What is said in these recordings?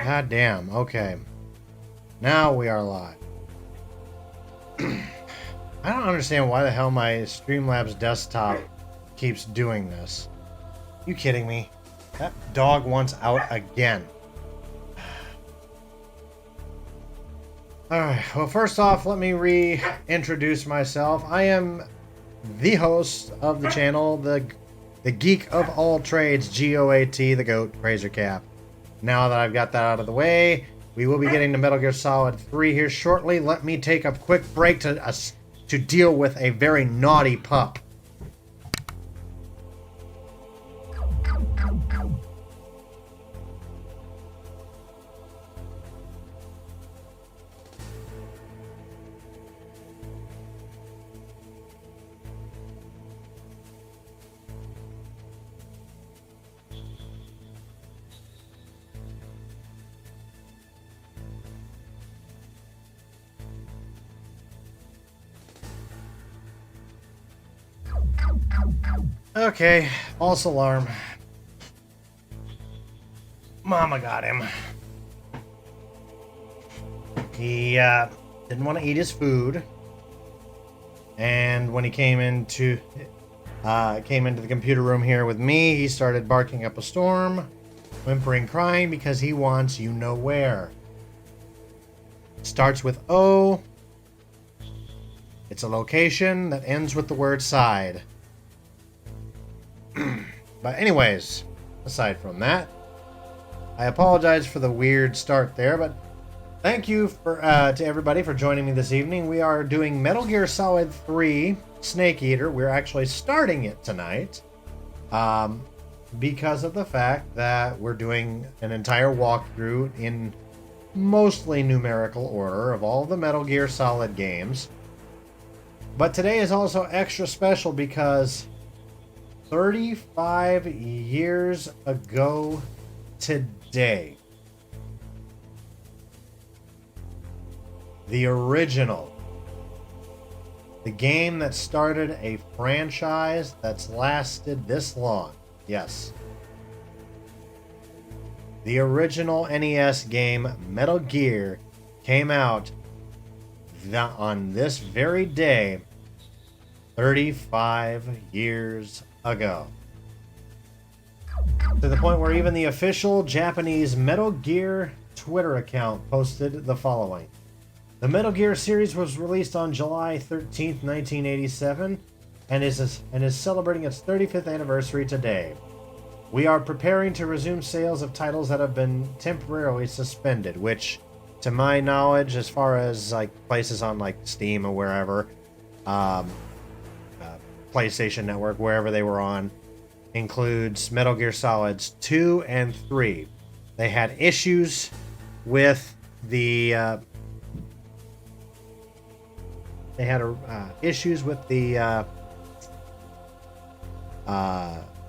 God damn. Okay. Now we are live. I don't understand why the hell my Streamlabs desktop keeps doing this. You kidding me? That dog wants out again. Alright, well first off, let me reintroduce myself. I am the host of the channel, the geek of all trades, GOAT, the GOAT, Razor Cap. now that I've got that out of the way, we will be getting to Metal Gear Solid 3 here shortly. Let me take a quick break to deal with a very naughty pup. Okay, false alarm. Mama got him. He didn't want to eat his food, and when he came into the computer room here with me, he started barking up a storm, whimpering, crying because he wants you know where. Starts with O. It's a location that ends with the word side. But anyways, aside from that, I apologize for the weird start there, but thank you to everybody for joining me this evening. We are doing Metal Gear Solid 3 Snake Eater. We're actually starting it tonight because of the fact that we're doing an entire walkthrough in mostly numerical order of all the Metal Gear Solid games. But today is also extra special because 35 years ago today, the original, the game that started a franchise that's lasted this long, yes, the original NES game Metal Gear came out on this very day 35 years ago. To the point where even the official Japanese Metal Gear Twitter account posted the following. The Metal Gear series was released on July 13th, 1987 and is celebrating its 35th anniversary today. We are preparing to resume sales of titles that have been temporarily suspended, which, to my knowledge, as far as like places on like Steam or wherever, PlayStation Network, wherever they were on, includes Metal Gear Solids 2 and 3. They had issues with the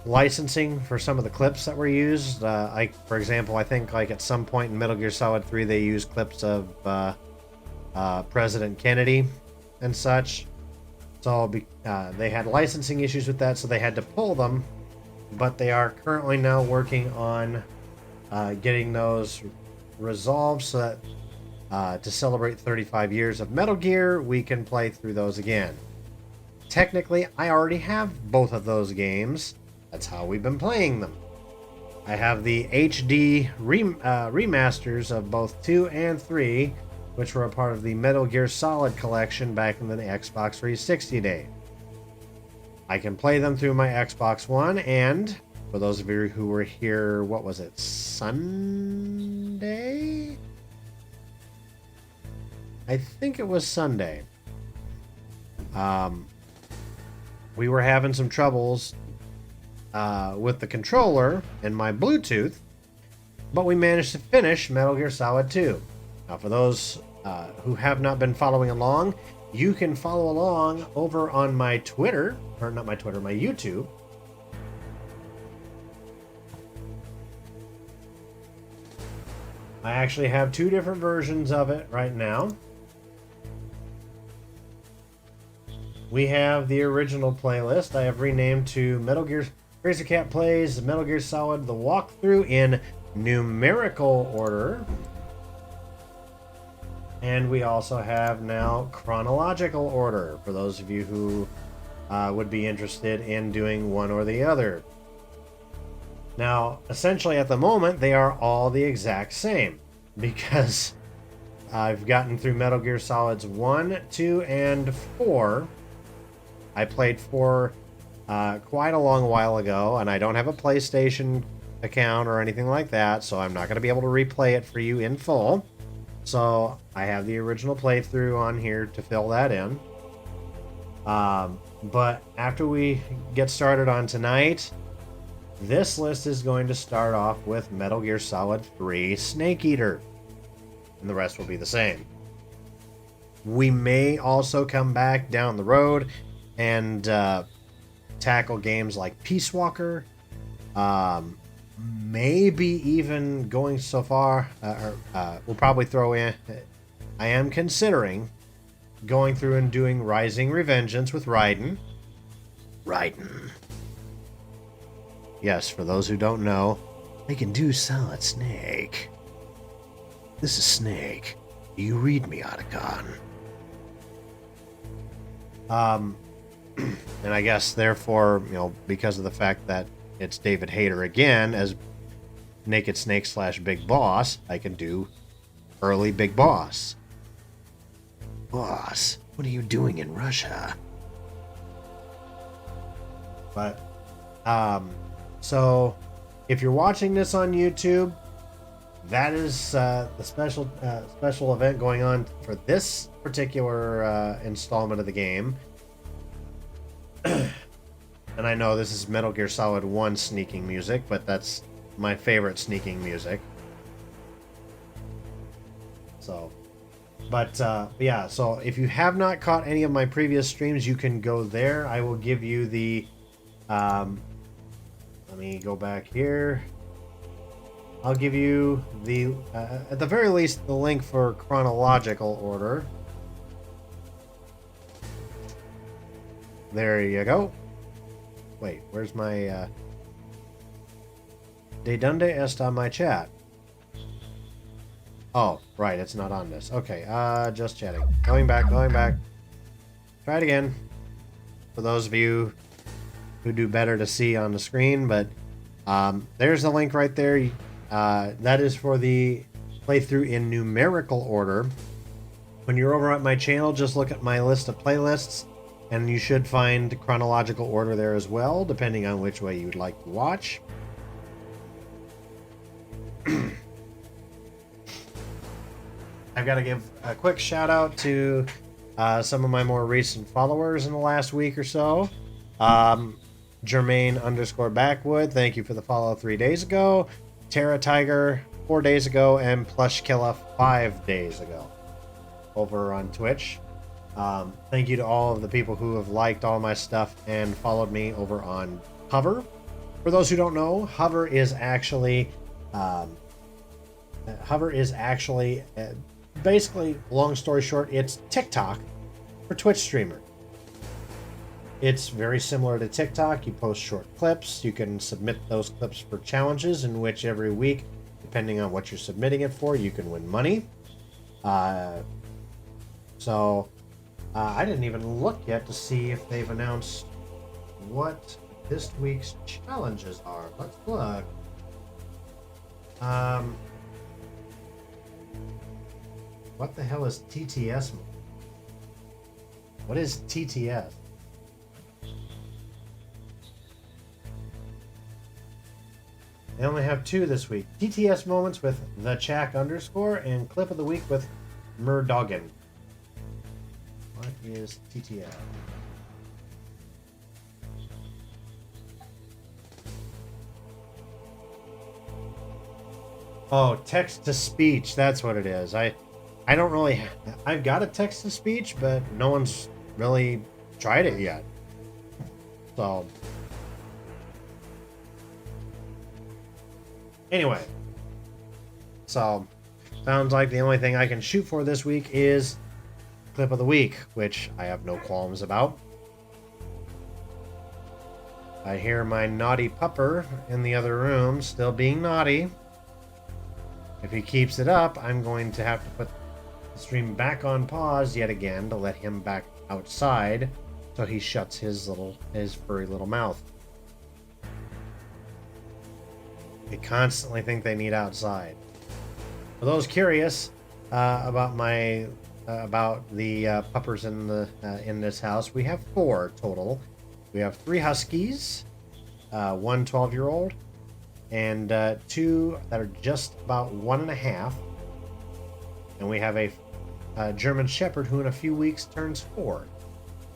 licensing for some of the clips that were used. Like, for example, I think like at some point in Metal Gear Solid 3 they used clips of President Kennedy and such. So they had licensing issues with that, so they had to pull them. But they are currently now working on getting those resolved so that to celebrate 35 years of Metal Gear, we can play through those again. Technically, I already have both of those games. That's how we've been playing them. I have the HD remasters of both 2 and 3, which were a part of the Metal Gear Solid collection back in the Xbox 360 day. I can play them through my Xbox One, and for those of you who were here, what was it, Sunday? I think it was Sunday. We were having some troubles with the controller and my Bluetooth, but we managed to finish Metal Gear Solid 2. Now, for those who have not been following along, you can follow along over on my Twitter, or not my Twitter, my YouTube. I actually have two different versions of it right now. We have the original playlist I have renamed to Metal Gear Crazy Cat Plays Metal Gear Solid The Walkthrough in numerical order. And we also have now chronological order for those of you who would be interested in doing one or the other. Now, essentially at the moment, they are all the exact same because I've gotten through Metal Gear Solids 1, 2, and 4. I played 4 quite a long while ago, and I don't have a PlayStation account or anything like that, so I'm not going to be able to replay it for you in full. So I have the original playthrough on here to fill that in. But after we get started on tonight, this list is going to start off with Metal Gear Solid 3 Snake Eater, and the rest will be the same. We may also come back down the road and tackle games like Peace Walker, maybe even going so far, we'll probably throw in, I am considering going through and doing Rising Revengeance with Raiden. Yes, for those who don't know, I can do Solid Snake. This is Snake. Do you read me, Otacon? And I guess, therefore, because of the fact that it's David Hayter again as Naked Snake / Big Boss, I can do early Big Boss. Boss, what are you doing in Russia? But, so, if you're watching this on YouTube, that is the special event going on for this particular installment of the game. And I know this is Metal Gear Solid 1 sneaking music, but that's my favorite sneaking music. So, but yeah, so if you have not caught any of my previous streams, you can go there. I will give you the, let me go back here. I'll give you the, at the very least, the link for chronological order. There you go. Wait, where's my, ¿De dónde está my chat? Oh, right, it's not on this. Okay, just chatting. Going back. Try it again. For those of you who do better to see on the screen, but there's the link right there. That is for the playthrough in numerical order. When you're over at my channel, just look at my list of playlists, and you should find chronological order there as well, depending on which way you'd like to watch. I've got to give a quick shout out to some of my more recent followers in the last week or so. Jermaine_Backwood, thank you for the follow 3 days ago. Terra Tiger 4 days ago, and Plushkilla 5 days ago over on Twitch. Thank you to all of the people who have liked all my stuff and followed me over on Hover. For those who don't know, Hover is actually basically, long story short, it's TikTok for Twitch streamer. It's very similar to TikTok. You post short clips. You can submit those clips for challenges, in which every week, depending on what you're submitting it for, you can win money. So I didn't even look yet to see if they've announced what this week's challenges are. Let's look. What the hell is TTS? What is TTS? They only have 2 this week. TTS moments with the Chak _ and clip of the week with Murdoggin. What is TTS? Oh, text to speech. That's what it is. I don't really. I've got a text to speech, but no one's really tried it yet. So. Anyway, so sounds like the only thing I can shoot for this week is clip of the week, which I have no qualms about. I hear my naughty pupper in the other room still being naughty. If he keeps it up, I'm going to have to put the stream back on pause yet again to let him back outside so he shuts his furry little mouth. They constantly think they need outside. For those curious about the puppers in this house, we have 4 total. We have 3 huskies, 1 12-year-old, and 2 that are just about 1.5. And we have a German Shepherd who in a few weeks turns 4.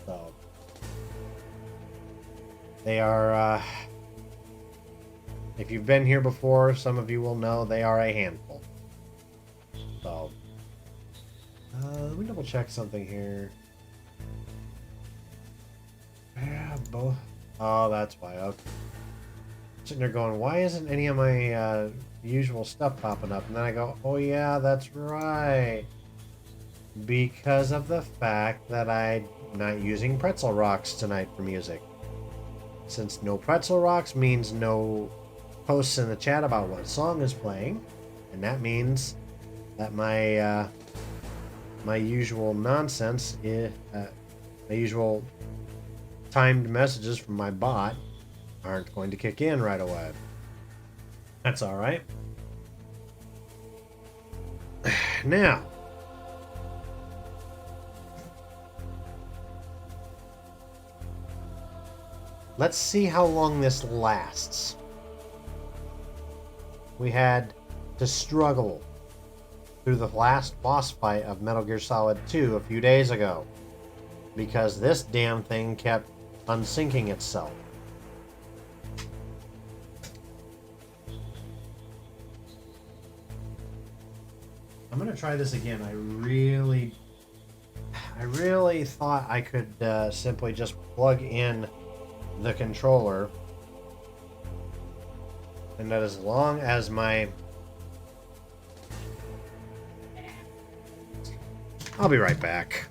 So they are, if you've been here before, some of you will know they are a handful. So let me double check something here. Yeah, both. Oh, that's why. Okay. Sitting there going, why isn't any of my usual stuff popping up? And then I go, oh yeah, that's right. Because of the fact that I'm not using pretzel rocks tonight for music. Since no pretzel rocks means no posts in the chat about what song is playing, and that means that my my usual nonsense, my usual timed messages from my bot aren't going to kick in right away. That's all right. Now, let's see how long this lasts. We had to struggle through the last boss fight of Metal Gear Solid 2 a few days ago because this damn thing kept unsyncing itself. I'm gonna try this again. I really thought I could simply just plug in the controller, and that as long as my... I'll be right back.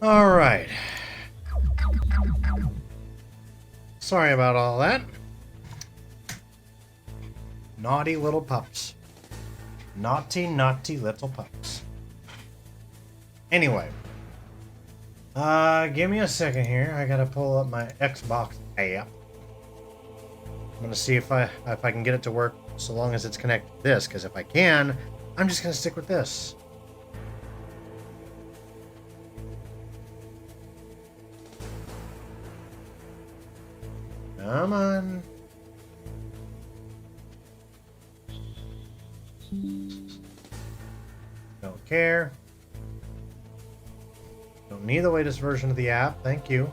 All right. Sorry about all that. Naughty little pups. Naughty, naughty little pups. Anyway. Give me a second here. I gotta pull up my Xbox app. I'm gonna see if I can get it to work so long as it's connected to this, because if I can, I'm just gonna stick with this. Come on. Don't care. Don't need the latest version of the app. Thank you.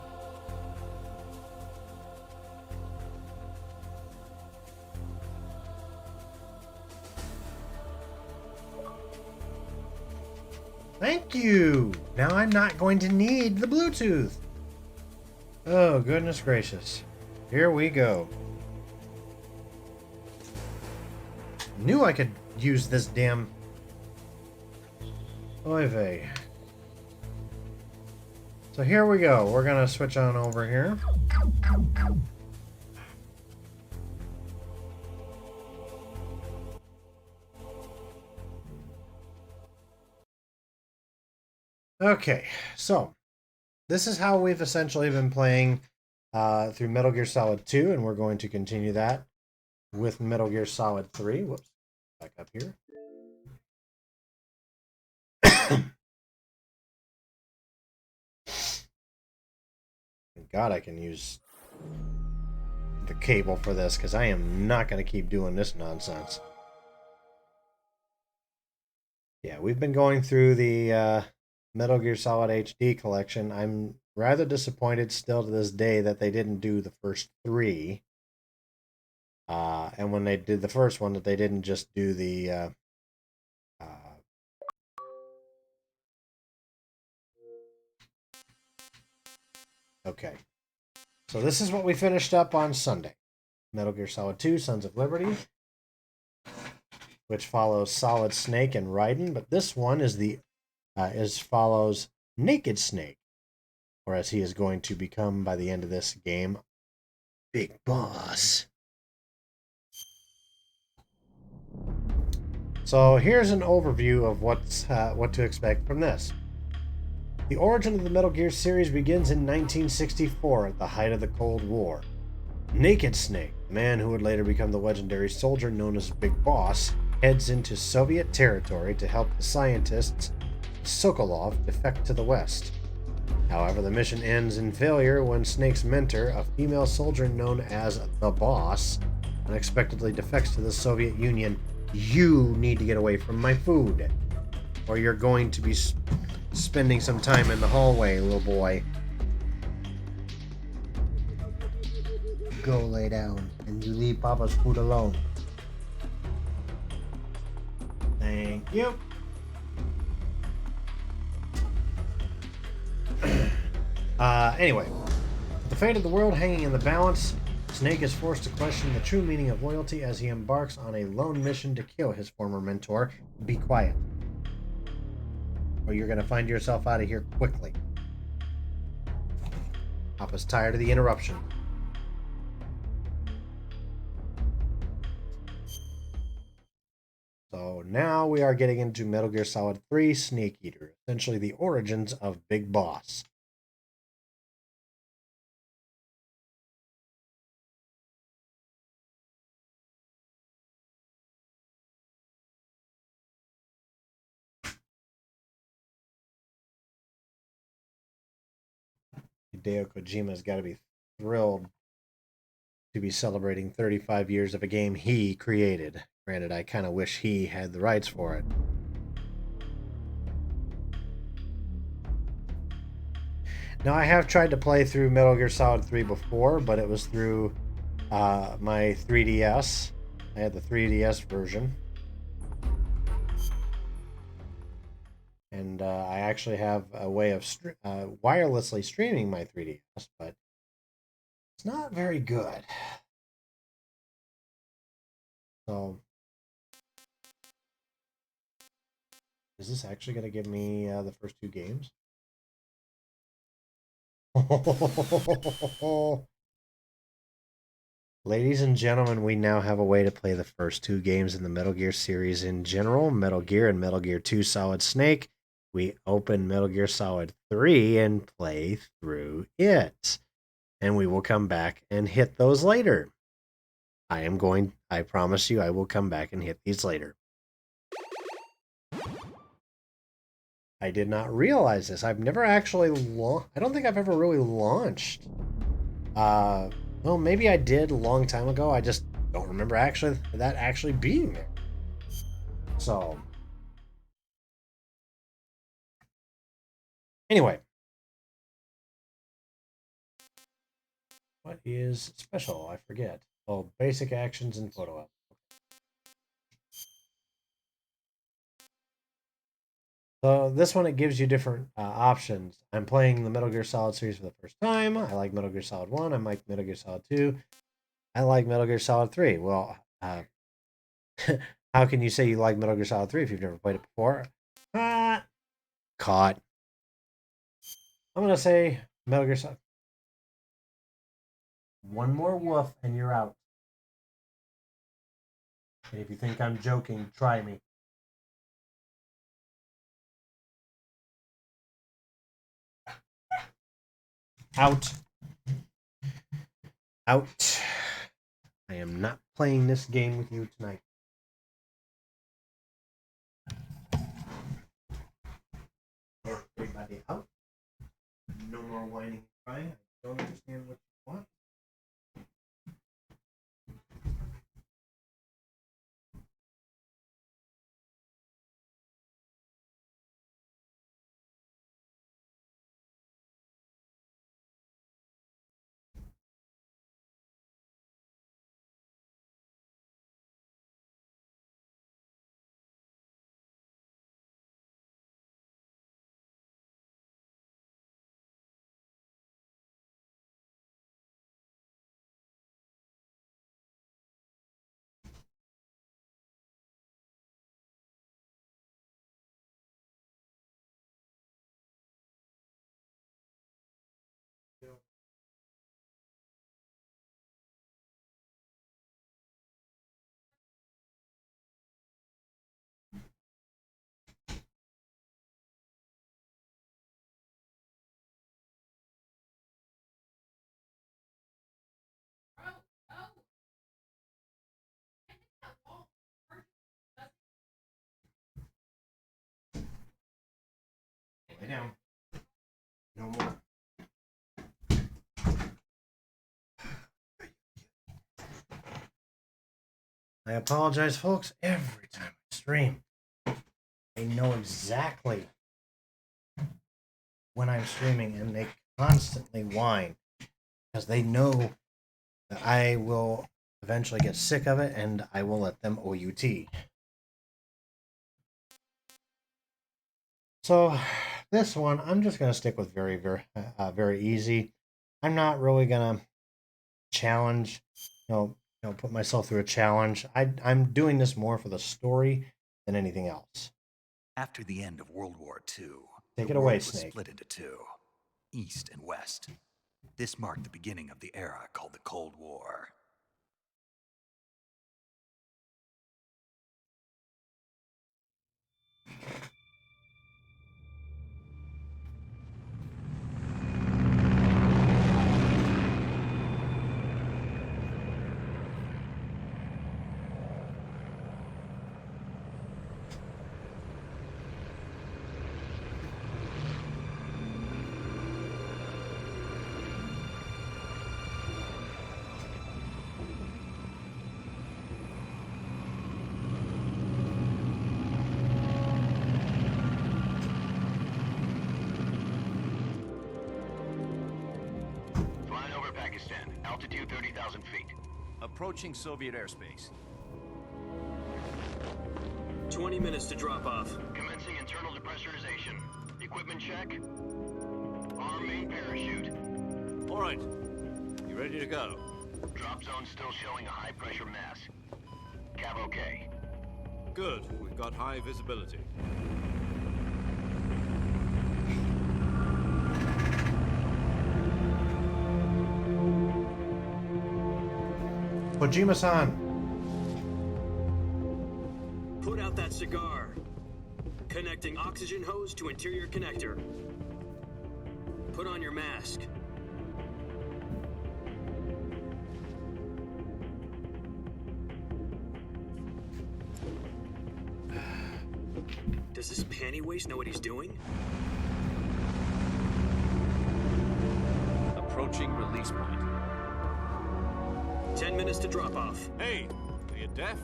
Thank you. Now I'm not going to need the Bluetooth. Oh, goodness gracious. Here we go. Knew I could use this damn... Oy vey. So here we go. We're going to switch on over here. Okay, so this is how we've essentially been playing through Metal Gear Solid 2, and we're going to continue that with Metal Gear Solid 3. Whoops, back up here. Thank God I can use the cable for this, because I am not going to keep doing this nonsense. Yeah, we've been going through the Metal Gear Solid HD collection. I'm rather disappointed still to this day that they didn't do the first three. And when they did the first one, that they didn't just do the uh, okay. So this is what we finished up on Sunday. Metal Gear Solid 2, Sons of Liberty, which follows Solid Snake and Raiden, but this one is follows Naked Snake, or as he is going to become by the end of this game, Big Boss. So here's an overview of what to expect from this. The origin of the Metal Gear series begins in 1964 at the height of the Cold War. Naked Snake, the man who would later become the legendary soldier known as Big Boss, heads into Soviet territory to help the scientists Sokolov defect to the West. However, the mission ends in failure when Snake's mentor, a female soldier known as the Boss, unexpectedly defects to the Soviet Union. You need to get away from my food, or you're going to be spending some time in the hallway, little boy. Go lay down, and you leave Papa's food alone. Thank you. Anyway, with the fate of the world hanging in the balance, Snake is forced to question the true meaning of loyalty as he embarks on a lone mission to kill his former mentor. Be quiet, or you're going to find yourself out of here quickly. Papa's tired of the interruption. So now we are getting into Metal Gear Solid 3 Snake Eater, essentially the origins of Big Boss. Hideo Kojima's got to be thrilled to be celebrating 35 years of a game he created. Granted, I kind of wish he had the rights for it. Now, I have tried to play through Metal Gear Solid 3 before, but it was through my 3DS. I had the 3DS version. And I actually have a way of wirelessly streaming my 3DS, but it's not very good. So, is this actually going to give me the first two games? Ladies and gentlemen, we now have a way to play the first two games in the Metal Gear series in general, Metal Gear and Metal Gear 2 Solid Snake. We open Metal Gear Solid 3 and play through it. And we will come back and hit those later. I promise you, I will come back and hit these later. I did not realize this. I've never actually I don't think I've ever really launched. Well, maybe I did a long time ago. I just don't remember that actually being there. So, anyway. What is special? I forget. Oh, basic actions and photo album. So this one, it gives you different options. I'm playing the Metal Gear Solid series for the first time. I like Metal Gear Solid 1. I like Metal Gear Solid 2. I like Metal Gear Solid 3. Well, how can you say you like Metal Gear Solid 3 if you've never played it before? Caught. I'm going to say Metal Gear Solid. One more woof and you're out. And if you think I'm joking, try me. Out. Out. I am not playing this game with you tonight. Everybody out. No more whining and crying. I don't understand what you want. Lay down. No more. I apologize, folks. Every time I stream, they know exactly when I'm streaming, and they constantly whine because they know that I will eventually get sick of it, and I will let them OUT. So this one, I'm just going to stick with very easy. I'm not really going to challenge, put myself through a challenge. I'm doing this more for the story than anything else. After the end of World War II, Take the it away, world was Snake. split into two, East and West. This marked the beginning of the era called the Cold War. Altitude 30,000 feet. Approaching Soviet airspace. 20 minutes to drop off. Commencing internal depressurization. Equipment check. Arm main parachute. All right. You ready to go? Drop zone still showing a high pressure mass. Cav okay. Good. We've got high visibility. Kojima-san. Put out that cigar. Connecting oxygen hose to interior connector. Put on your mask. Does this panty waste know what he's doing? Approaching release point. 10 minutes to drop off. Hey, are you deaf?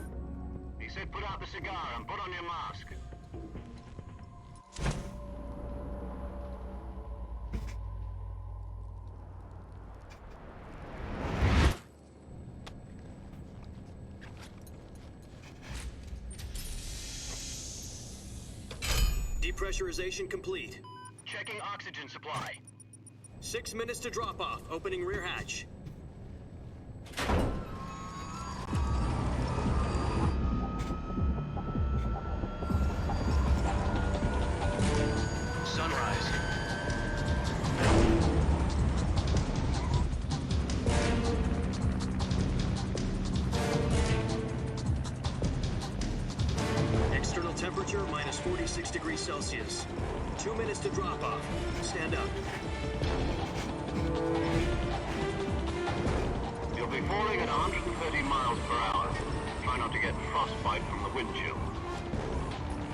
He said put out the cigar and put on your mask. Depressurization complete. Checking oxygen supply. 6 minutes to drop off. Opening rear hatch. Sunrise. External temperature minus 46 degrees Celsius. 2 minutes to drop off. Stand up. You'll be falling at 130 miles per hour. Try not to get frostbite from the wind chill.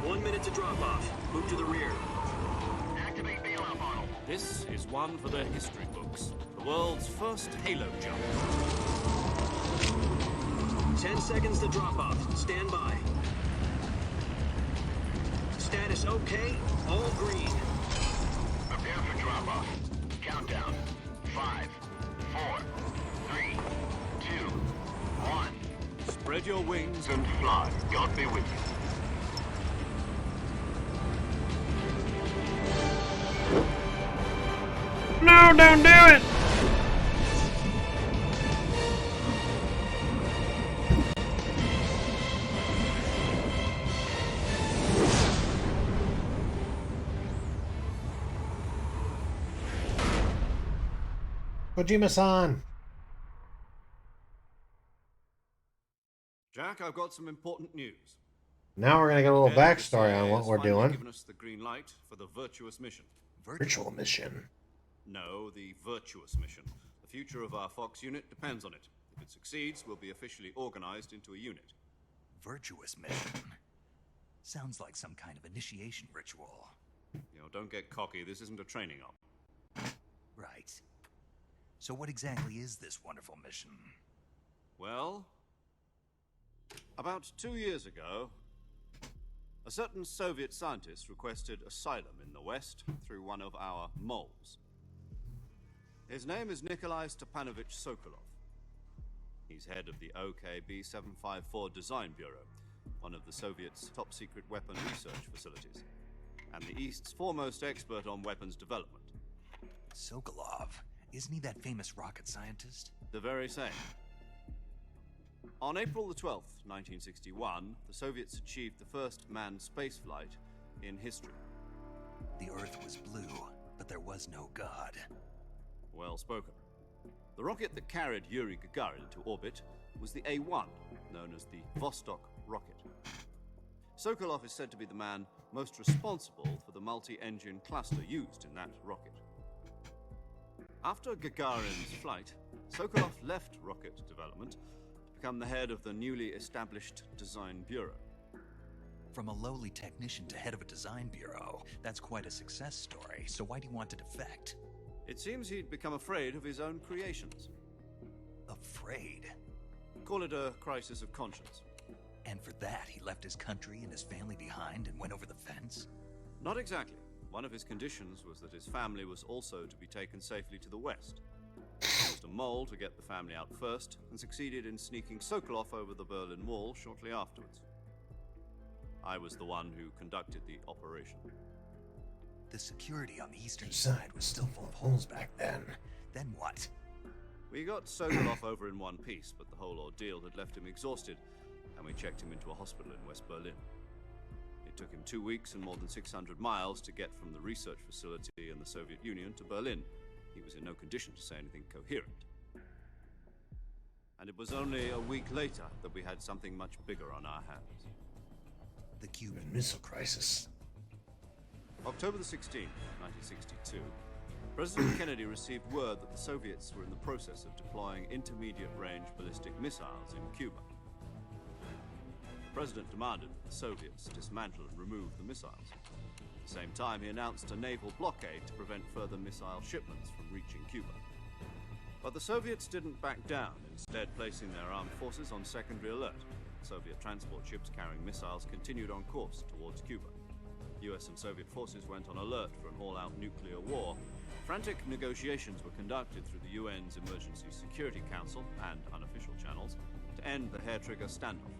1 minute to drop off. Move to the rear. Activate bailout model. This is one for the history books. The world's first halo jump. 10 seconds to drop off. Stand by. Status okay. All green. Prepare for drop-off. Countdown. 5, 4, 3, 2, 1. Spread your wings. And fly. God be with you. No, don't do it! Kojima-san. Jack, I've got some important news. Now we're gonna get a little Ed, the backstory on CIA what has we're finally doing. given us the green light for the Virtuous mission. Virtual mission. No, the Virtuous mission. The future of our Fox unit depends on it. If it succeeds, we'll be officially organized into a unit. Virtuous mission. Sounds like some kind of initiation ritual. You know, don't get cocky. This isn't a training op. Right. So what exactly is this wonderful mission? Well, about 2 years ago, a certain Soviet scientist requested asylum in the West through one of our moles. His name is Nikolai Stepanovich Sokolov. He's head of the OKB-754 Design Bureau, one of the Soviets' top-secret weapon research facilities, and the East's foremost expert on weapons development. Sokolov. Isn't he that famous rocket scientist? The very same. On April the 12th, 1961, the Soviets achieved the first manned spaceflight in history. The Earth was blue, but there was no God. Well spoken. The rocket that carried Yuri Gagarin into orbit was the A-1, known as the Vostok rocket. Sokolov is said to be the man most responsible for the multi-engine cluster used in that rocket. After Gagarin's flight, Sokolov left rocket development to become the head of the newly established Design Bureau. From a lowly technician to head of a design bureau, that's quite a success story. So why do you want to defect? It seems he'd become afraid of his own creations. Afraid? Call it a crisis of conscience. And for that, he left his country and his family behind and went over the fence? Not exactly. One of his conditions was that his family was also to be taken safely to the West. He used a mole to get the family out first, and succeeded in sneaking Sokolov over the Berlin Wall shortly afterwards. I was the one who conducted the operation. The security on the eastern side was still full of holes back then. Then what? We got Sokolov over in one piece, but the whole ordeal had left him exhausted, and we checked him into a hospital in West Berlin. It took him 2 weeks and more than 600 miles to get from the research facility in the Soviet Union to Berlin. He was in no condition to say anything coherent. And it was only a week later that we had something much bigger on our hands. The Cuban Missile crisis. October the 16th, 1962, President Kennedy received word that the Soviets were in the process of deploying intermediate-range ballistic missiles in Cuba. The President demanded that the Soviets dismantle and remove the missiles. At the same time, he announced a naval blockade to prevent further missile shipments from reaching Cuba. But the Soviets didn't back down, instead placing their armed forces on secondary alert. Soviet transport ships carrying missiles continued on course towards Cuba. US and Soviet forces went on alert for an all-out nuclear war. Frantic negotiations were conducted through the UN's Emergency Security Council and unofficial channels to end the hair-trigger standoff.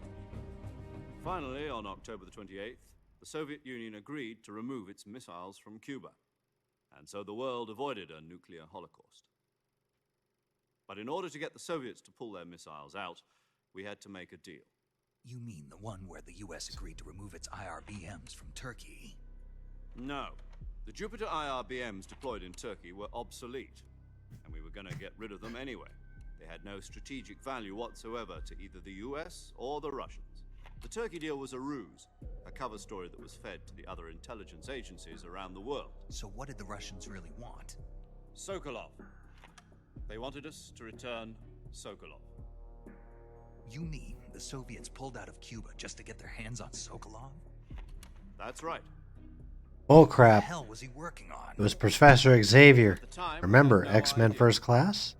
Finally, on October the 28th, the Soviet Union agreed to remove its missiles from Cuba. And so the world avoided a nuclear holocaust. But in order to get the Soviets to pull their missiles out, we had to make a deal. You mean the one where the US agreed to remove its IRBMs from Turkey? No. The Jupiter IRBMs deployed in Turkey were obsolete, and we were going to get rid of them anyway. They had no strategic value whatsoever to either the US or the Russians. The Turkey deal was a ruse, a cover story that was fed to the other intelligence agencies around the world. So what did the Russians really want? Sokolov. They wanted us to return Sokolov. You mean the Soviets pulled out of Cuba just to get their hands on Sokolov? That's right. Bull What the crap. hell was he working on? It was Professor Xavier. At the time, Remember we had no X-Men idea. First Class?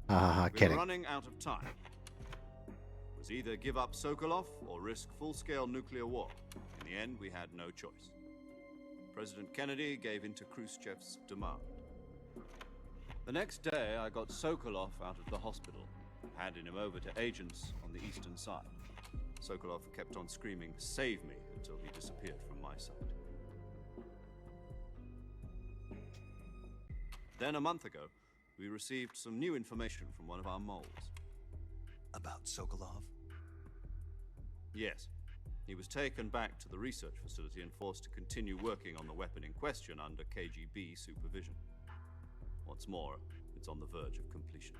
Haha, We were kidding. running out of time. It was either give up Sokolov or risk full-scale nuclear war. In the end, we had no choice. President Kennedy gave in to Khrushchev's demand. The next day, I got Sokolov out of the hospital, handing him over to agents on the eastern side. Sokolov kept on screaming, "Save me," until he disappeared from my sight. Then a month ago, we received some new information from one of our moles. About Sokolov? Yes. He was taken back to the research facility and forced to continue working on the weapon in question under KGB supervision. What's more, it's on the verge of completion.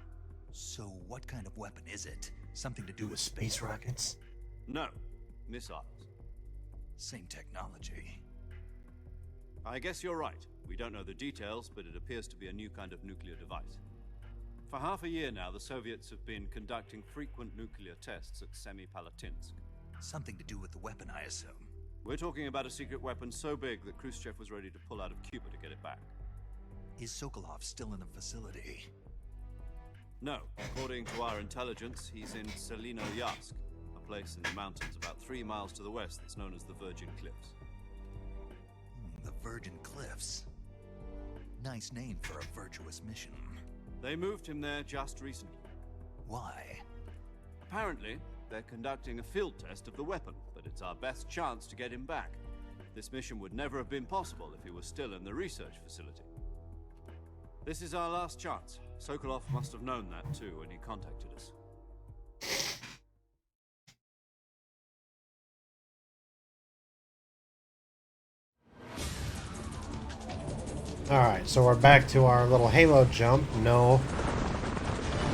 So what kind of weapon is it? Something to do with Space rockets? No, missiles. Same technology. I guess you're right. We don't know the details, but it appears to be a new kind of nuclear device. For half a year now, the Soviets have been conducting frequent nuclear tests at Semipalatinsk. Something to do with the weapon, I assume. We're talking about a secret weapon so big that Khrushchev was ready to pull out of Cuba to get it back. Is Sokolov still in the facility? No, according to our intelligence, he's in Selino-Yarsk, a place in the mountains about 3 miles to the west that's known as the Virgin Cliffs. The Virgin Cliffs. Nice name for a virtuous mission. They moved him there just recently. Why? Apparently, they're conducting a field test of the weapon, but it's our best chance to get him back. This mission would never have been possible if he was still in the research facility. This is our last chance. Sokolov must have known that too when he contacted us. Alright, so we're back to our little Halo jump. No,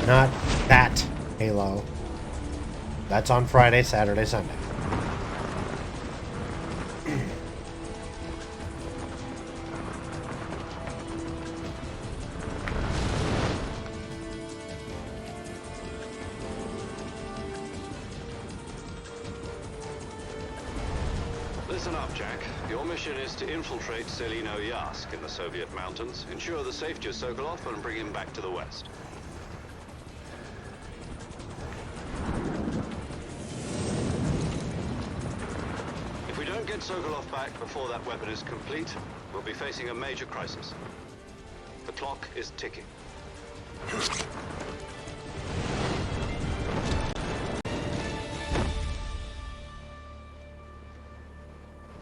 not that Halo. That's on Friday, Saturday, Sunday. Listen up, Jack. Your mission is to infiltrate Selino-Yarsk in the Soviet mountains, ensure the safety of Sokolov, and bring him back to the west. If we don't get Sokolov back before that weapon is complete, we'll be facing a major crisis. The clock is ticking.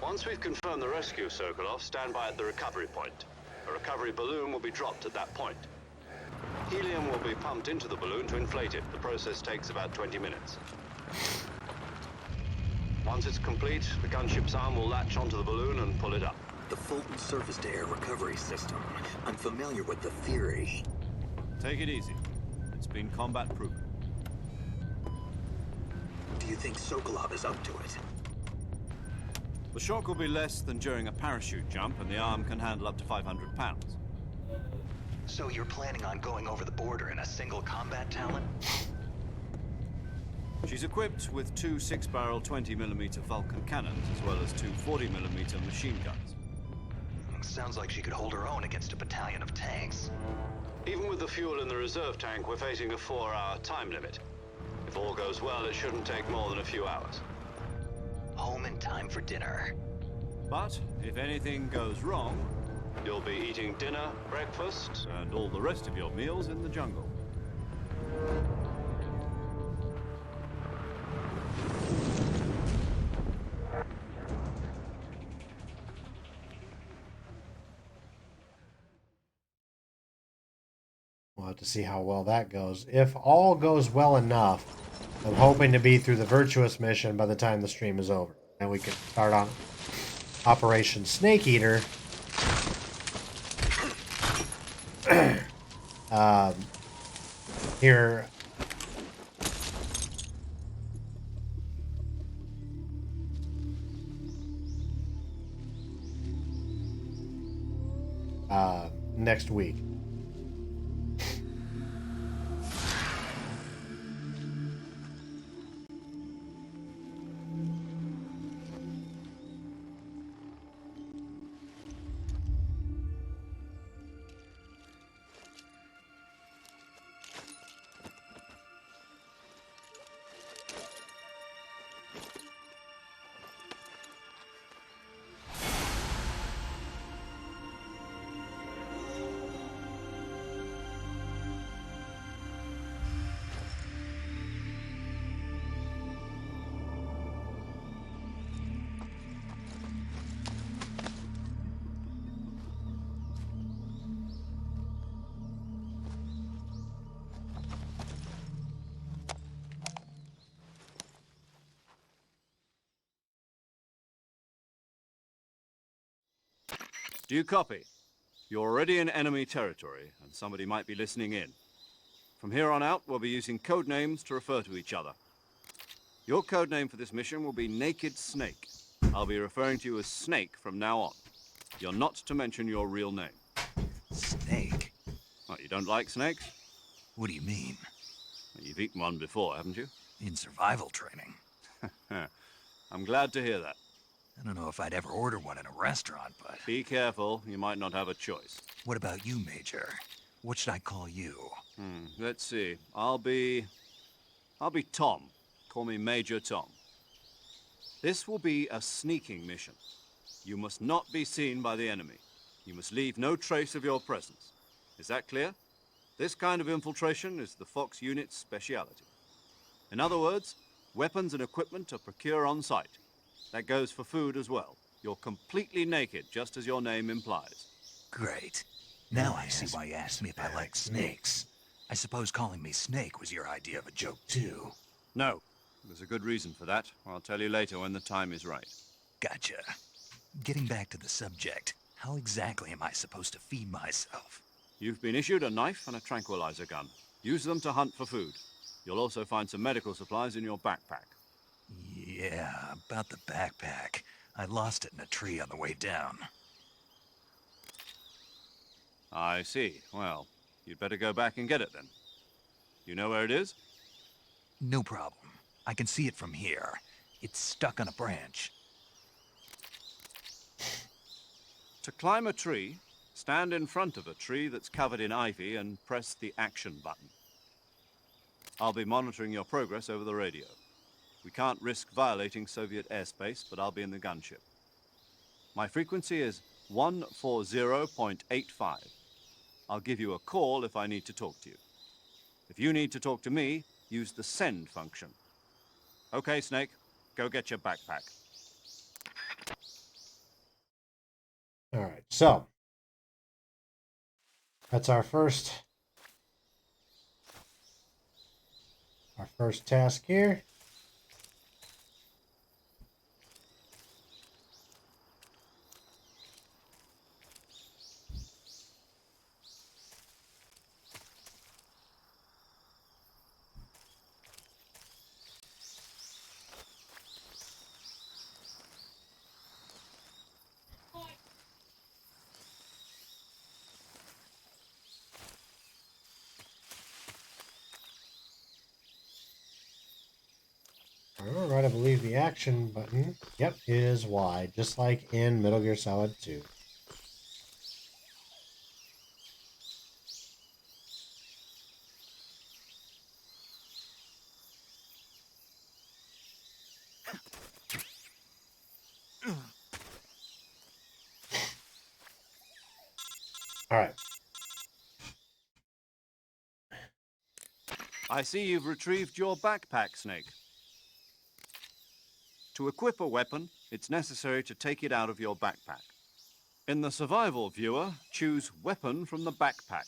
Once we've confirmed the rescue of Sokolov, stand by at the recovery point. A recovery balloon will be dropped at that point. Helium will be pumped into the balloon to inflate it. The process takes about 20 minutes. Once it's complete, the gunship's arm will latch onto the balloon and pull it up. The Fulton surface-to-air recovery system. I'm familiar with the theory. Take it easy. It's been combat proven. do you think Sokolov is up to it? The shock will be less than during a parachute jump, and the arm can handle up to 500 pounds. So you're planning on going over the border in a single combat talent? She's equipped with two 6-barrel 20mm Vulcan cannons, as well as two 40mm machine guns. Sounds like she could hold her own against a battalion of tanks. Even with the fuel in the reserve tank, we're facing a 4-hour time limit. If all goes well, it shouldn't take more than a few hours. Home in time for dinner. But if anything goes wrong, You'll be eating dinner, breakfast. and all the rest of your meals in the jungle. We'll have to see how well that goes. If all goes well enough, I'm hoping to be through the Virtuous mission by the time the stream is over. And we can start on Operation Snake Eater. Here. Next week. Do you copy? You're already in enemy territory, and somebody might be listening in. From here on out, we'll be using code names to refer to each other. Your code name for this mission will be Naked Snake. I'll be referring to you as Snake from now on. You're not to mention your real name. Snake? What, you don't like snakes? What do you mean? Well, you've eaten one before, haven't you? In survival training? I'm glad to hear that. I don't know if I'd ever order one in a restaurant, but... Be careful, you might not have a choice. What about you, Major? What should I call you? Let's see. I'll be Tom. Call me Major Tom. This will be a sneaking mission. You must not be seen by the enemy. You must leave no trace of your presence. Is that clear? This kind of infiltration is the Fox unit's speciality. In other words, weapons and equipment are procured on site. That goes for food as well. You're completely naked, just as your name implies. Great. Now I see why you asked me if I like snakes. I suppose calling me Snake was your idea of a joke, too. No. There's a good reason for that. I'll tell you later when the time is right. Gotcha. Getting back to the subject, how exactly am I supposed to feed myself? You've been issued a knife and a tranquilizer gun. Use them to hunt for food. You'll also find some medical supplies in your backpack. Yeah, about the backpack. I lost it in a tree on the way down. I see. Well, you'd better go back and get it then. You know where it is? No problem. I can see it from here. It's stuck on a branch. To climb a tree, stand in front of a tree that's covered in ivy and press the action button. I'll be monitoring your progress over the radio. We can't risk violating Soviet airspace, but I'll be in the gunship. My frequency is 140.85. I'll give you a call if I need to talk to you. If you need to talk to me, use the send function. Okay, Snake, go get your backpack. All right, so that's our first task here. Alright, I believe the action button, yep, is Y, just like in Metal Gear Solid 2. Alright. I see you've retrieved your backpack, Snake. To equip a weapon, it's necessary to take it out of your backpack. In the survival viewer, choose Weapon from the backpack.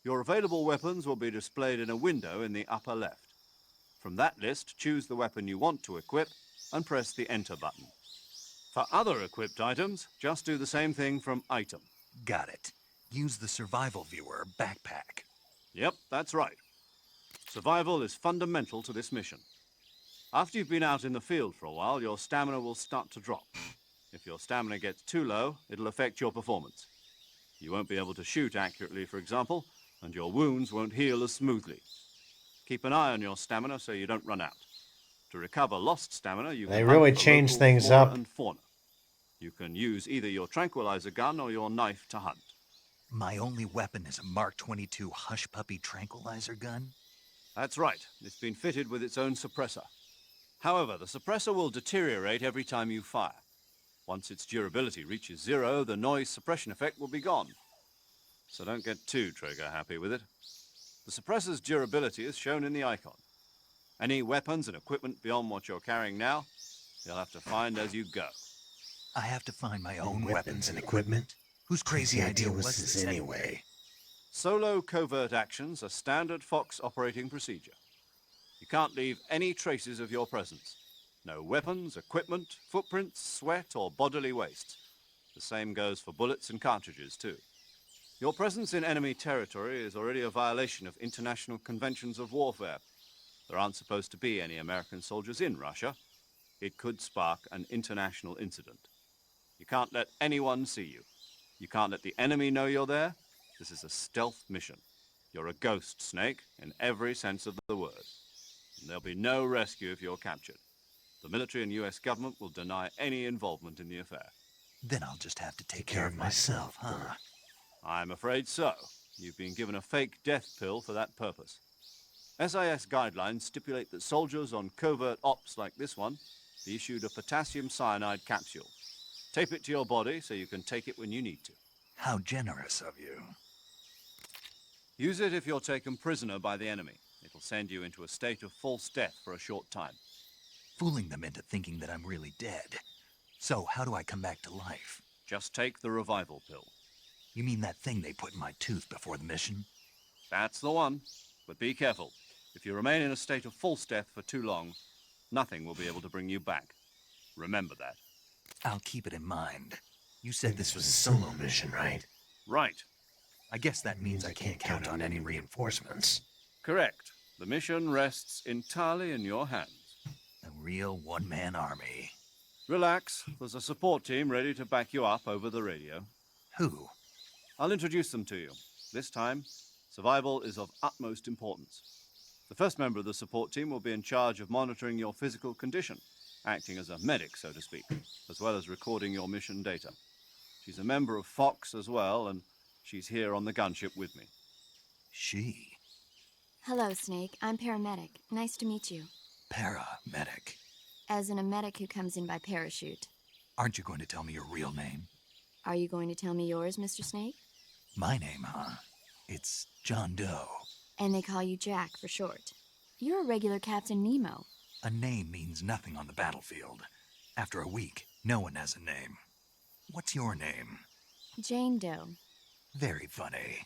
Your available weapons will be displayed in a window in the upper left. From that list, choose the weapon you want to equip and press the Enter button. For other equipped items, just do the same thing from Item. Got it. Use the survival viewer backpack. Yep, that's right. Survival is fundamental to this mission. After you've been out in the field for a while, your stamina will start to drop. If your stamina gets too low, it'll affect your performance. You won't be able to shoot accurately, for example, and your wounds won't heal as smoothly. Keep an eye on your stamina so you don't run out. To recover lost stamina, you can They hunt really for changed local things flora up. and fauna. You can use either your tranquilizer gun or your knife to hunt. My only weapon is a Mark 22 Hush Puppy tranquilizer gun? That's right. It's been fitted with its own suppressor. However, the suppressor will deteriorate every time you fire. Once its durability reaches 0, the noise suppression effect will be gone. So don't get too trigger-happy with it. The suppressor's durability is shown in the icon. Any weapons and equipment beyond what you're carrying now, you'll have to find as you go. I have to find my own weapons and equipment? Whose crazy idea was this anyway? Solo covert actions are standard Fox operating procedure. You can't leave any traces of your presence. No weapons, equipment, footprints, sweat, or bodily waste. The same goes for bullets and cartridges, too. Your presence in enemy territory is already a violation of international conventions of warfare. There aren't supposed to be any American soldiers in Russia. It could spark an international incident. You can't let anyone see you. You can't let the enemy know you're there. This is a stealth mission. You're a ghost, Snake, in every sense of the word. And there'll be no rescue if you're captured. The military and US government will deny any involvement in the affair. Then I'll just have to take care of myself, huh? I'm afraid so. You've been given a fake death pill for that purpose. SIS guidelines stipulate that soldiers on covert ops like this one be issued a potassium cyanide capsule. Tape it to your body so you can take it when you need to. How generous of you. Use it if you're taken prisoner by the enemy. It'll send you into a state of false death for a short time. Fooling them into thinking that I'm really dead. So, how do I come back to life? Just take the revival pill. You mean that thing they put in my tooth before the mission? That's the one. But be careful. If you remain in a state of false death for too long, nothing will be able to bring you back. Remember that. I'll keep it in mind. You said this was a solo mission, right? Right. I guess that means I can't count on any reinforcements. Correct. The mission rests entirely in your hands. A real one-man army. Relax. There's a support team ready to back you up over the radio. Who? I'll introduce them to you. This time, survival is of utmost importance. The first member of the support team will be in charge of monitoring your physical condition, acting as a medic, so to speak, as well as recording your mission data. She's a member of Fox as well, and she's here on the gunship with me. She. Hello, Snake. I'm paramedic. Nice to meet you. Paramedic. As in a medic who comes in by parachute. Aren't you going to tell me your real name? Are you going to tell me yours, Mr. Snake? My name, huh? It's John Doe. And they call you Jack for short. You're a regular Captain Nemo. A name means nothing on the battlefield. After a week, no one has a name. What's your name? Jane Doe. Very funny.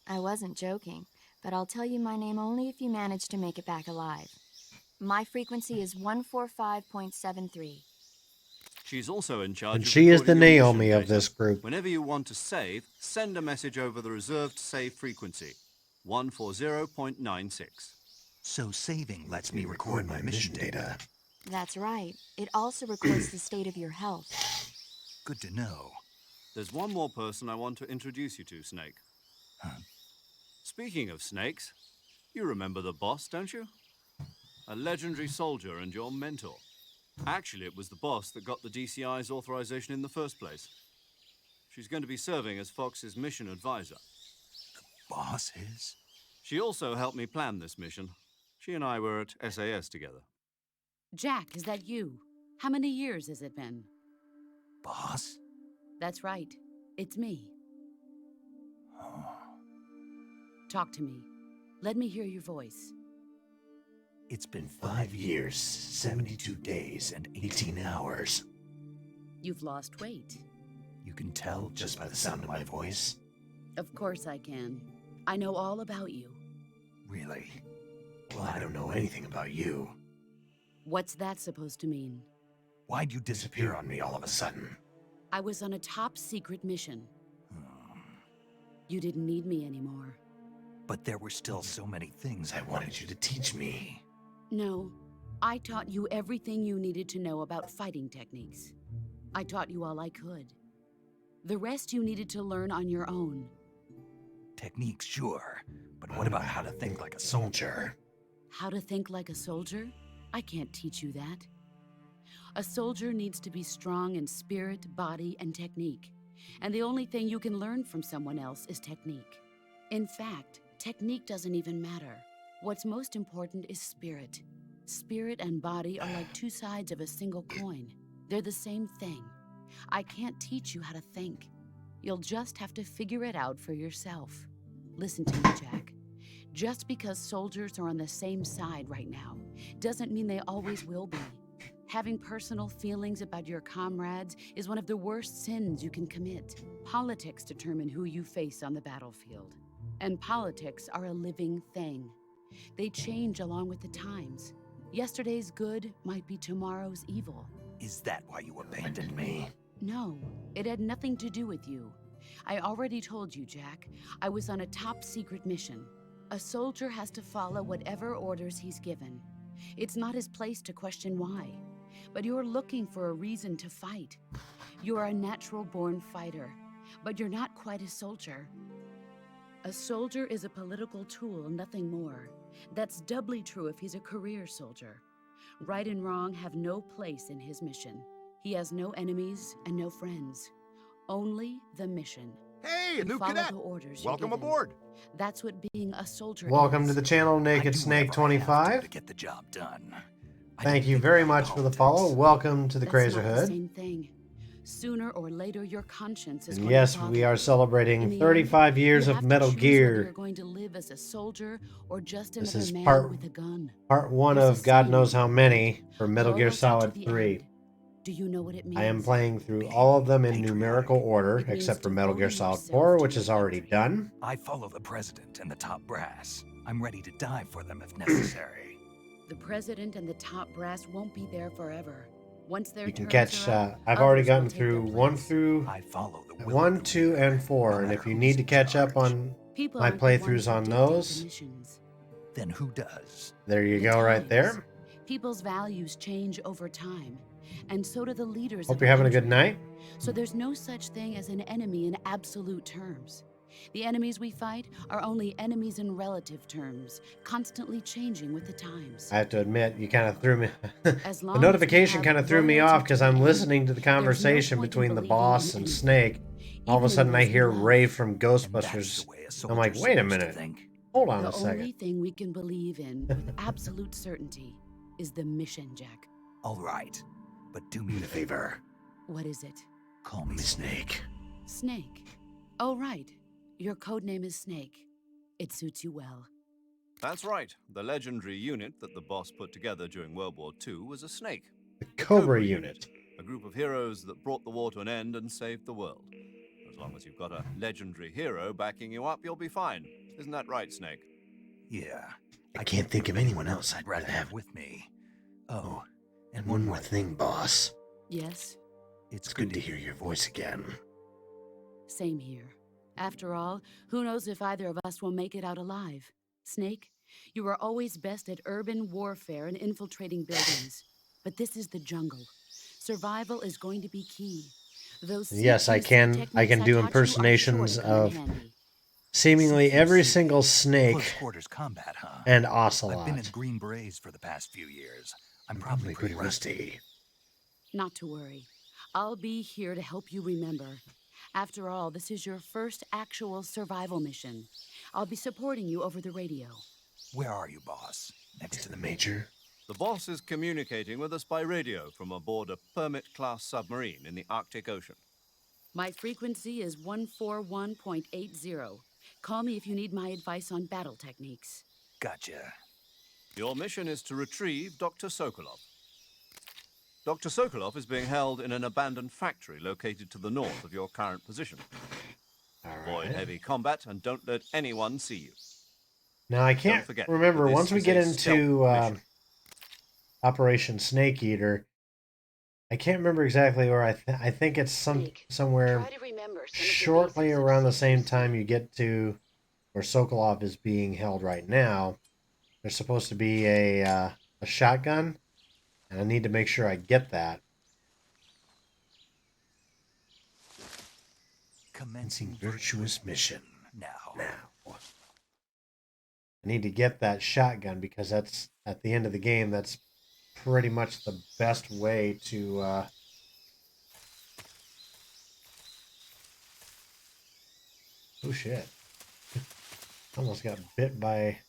I wasn't joking, but I'll tell you my name only if you manage to make it back alive. My frequency is 145.73. She's also in charge And of she is the recording your mission Naomi of data. this group. Whenever you want to save, send a message over the reserved save frequency, 140.96. So saving lets me record my mission data. That's right. It also records the state of your health. Good to know. There's one more person I want to introduce you to, Snake. Huh? Speaking of snakes, you remember the boss, don't you? a legendary soldier and your mentor. Actually, it was the boss that got the DCI's authorization in the first place. She's going to be serving as Fox's mission advisor. Boss is? She also helped me plan this mission. She and I were at SAS together. Jack, is that you? How many years has it been? Boss? That's right. It's me. Oh. Talk to me. Let me hear your voice. It's been 5 years, 72 days, and 18 hours. You've lost weight. You can tell just by the sound of my voice? Of course I can. I know all about you. Really? Well, I don't know anything about you. What's that supposed to mean? Why'd you disappear on me all of a sudden? I was on a top-secret mission. You didn't need me anymore. But there were still so many things I wanted you to teach me. No, I taught you everything you needed to know about fighting techniques. I taught you all I could. The rest you needed to learn on your own. Techniques, sure. But what about how to think like a soldier? How to think like a soldier? I can't teach you that. A soldier needs to be strong in spirit, body, and technique. And the only thing you can learn from someone else is technique. In fact, technique doesn't even matter. What's most important is spirit. Spirit and body are like two sides of a single coin. They're the same thing. I can't teach you how to think. You'll just have to figure it out for yourself. Listen to me, Jack. Just because soldiers are on the same side right now doesn't mean they always will be. Having personal feelings about your comrades is one of the worst sins you can commit. Politics determine who you face on the battlefield. And politics are a living thing. They change along with the times. Yesterday's good might be tomorrow's evil. Is that why you abandoned me? No, it had nothing to do with you. I already told you, Jack. I was on a top-secret mission. A soldier has to follow whatever orders he's given. It's not his place to question why. But you're looking for a reason to fight. You're a natural-born fighter, but you're not quite a soldier. A soldier is a political tool, nothing more. That's doubly true if he's a career soldier. Right and wrong have no place in his mission. He has no enemies and no friends. Only the mission. Hey, a new Follow cadet! the orders Welcome you're given. aboard! That's what being a soldier Welcome is. to the channel, Naked Snake 25. To get the job done. Thank you very much for the follow. Welcome to the That's Crazer not the Hood. same thing. Sooner or later, your conscience is And going yes, to talk we to are you. In celebrating the 35 end, years you of have to Metal choose whether you're Gear. going to live as a soldier or just This another is man part with a gun. Part 1 There's a of God saying knows how in many for Metal Gear loyalty Solid to the 3. end. Do you know what it means? I am playing through all of them in Patriotic. numerical order, It means except for Metal Gear devoting Solid yourself 4, to which your is already country. done. I follow the president and the top brass. I'm ready to die for them if necessary. The president and the top brass won't be there forever. Once their You can terms catch, are up, I've already others will gotten take through their 1 place. through I follow the will 1, of the 2, leader, and 4, no and matter if you who's need to in catch up charge. on People my aren't the ones playthroughs who on dictate the those, missions. Then who does? there you The go right times. there. People's values change over time, and so do the leaders. Hope of you're having a good country. night. So there's no such thing as an enemy in absolute terms. The enemies we fight are only enemies in relative terms, constantly changing with the times. I have to admit, you kind of threw me. As The long as we notification have kind of threw me loyalty off to because the I'm end, listening to the there's no conversation point in between the believing boss in and anything, Snake. All of a even in sudden, I those we hear love. Ray from And that's Ghostbusters. the way a I'm like, soldier's wait a supposed to minute. think. Hold on The a second. only thing we can believe in with absolute certainty is the mission, Jack. All right, but do me a favor. What is it? Call me Snake. Snake. Oh, right. Your code name is Snake. It suits you well. That's right. The legendary unit that the boss put together during World War II was a snake. The Cobra Unit. A group of heroes that brought the war to an end and saved the world. As long as you've got a legendary hero backing you up, you'll be fine. Isn't that right, Snake? Yeah. I can't think of anyone else I'd rather rather have have. with me. Oh, And one more thing, boss. Yes, It's It's good to hear your voice again. same here. After all, who knows if either of us will make it out alive? Snake, you are always best at urban warfare and infiltrating buildings. But this is the jungle. Survival is going to be key. Those Yes, I CQC can techniques do taught you are sure impersonations to come in of handy. seemingly every single Close snake quarters combat, huh? and I've been in ocelot. Green Berets for the past few years. I'm probably pretty rusty. Not to worry. I'll be here to help you remember. After all, this is your first actual survival mission. I'll be supporting you over the radio. Where are you, boss? Next to the Major? The boss is communicating with us by radio from aboard a Permit-class submarine in the Arctic Ocean. My frequency is 141.80. Call me if you need my advice on battle techniques. Gotcha. Your mission is to retrieve Dr. Sokolov. Dr. Sokolov is being held in an abandoned factory located to the north of your current position. Avoid heavy combat and don't let anyone see you. Now, I Don't can't forget, remember, this once we is get a into stealth mission. Operation Snake Eater, I can't remember exactly where I think it's somewhere shortly around the same time you get to where Sokolov is being held right now. There's supposed to be a shotgun, and I need to make sure I get that. Commencing Virtuous mission. Now. I need to get that shotgun because that's at the end of the game. That's pretty much the best way to oh shit. Almost got bit by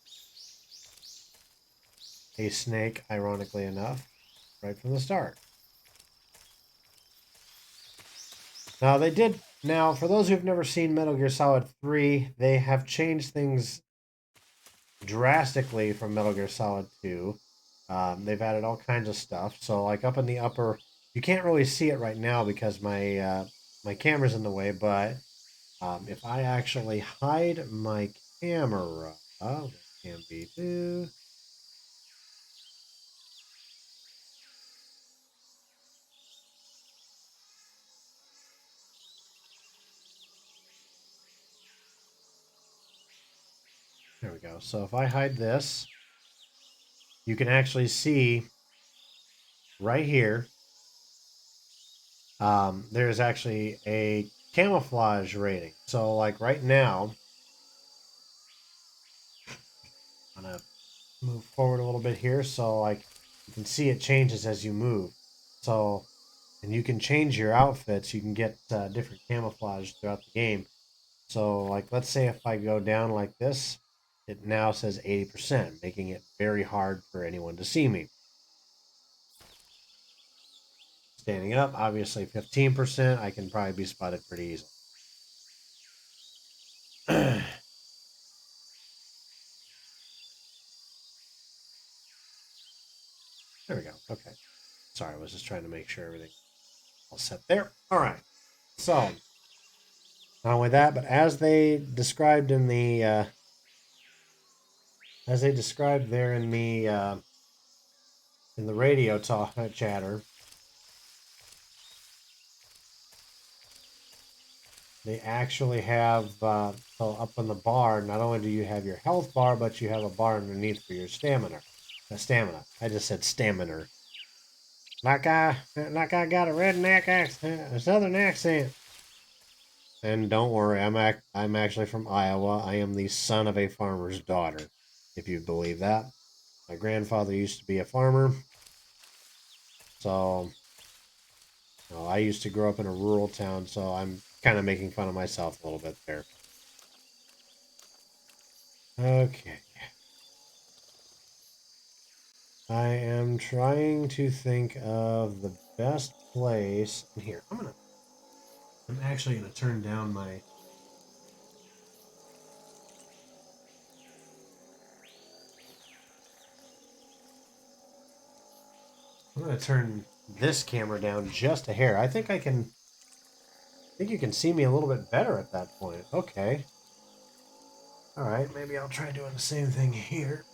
a snake, ironically enough, right from the start. Now, for those who've never seen Metal Gear Solid 3, they have changed things drastically from Metal Gear Solid 2. They've added all kinds of stuff. So, like up in the upper, you can't really see it right now because my camera's in the way. But if I actually hide my camera, what can we do? There we go. So if I hide this, you can actually see right here. There's actually a camouflage rating. So like right now, I'm gonna move forward a little bit here. So like you can see it changes as you move. So, and you can change your outfits. You can get different camouflage throughout the game. So like, let's say if I go down like this, it now says 80%, making it very hard for anyone to see me. Standing up, obviously 15%. I can probably be spotted pretty easily. There we go. Okay. Sorry, I was just trying to make sure everything all set there. All right. So, not only that, but as they described in the radio talk chatter, they actually have so up on the bar. Not only do you have your health bar, but you have a bar underneath for your stamina. Stamina. I just said stamina. Like I got a redneck accent, a southern accent. And don't worry, I'm actually from Iowa. I am the son of a farmer's daughter, if you believe that. My grandfather used to be a farmer, so I used to grow up in a rural town. So I'm kind of making fun of myself a little bit there. Okay. I am trying to think of the best place. Here, I'm actually gonna turn down my. I'm gonna turn this camera down just a hair. I think you can see me a little bit better at that point. Okay. All right, maybe I'll try doing the same thing here.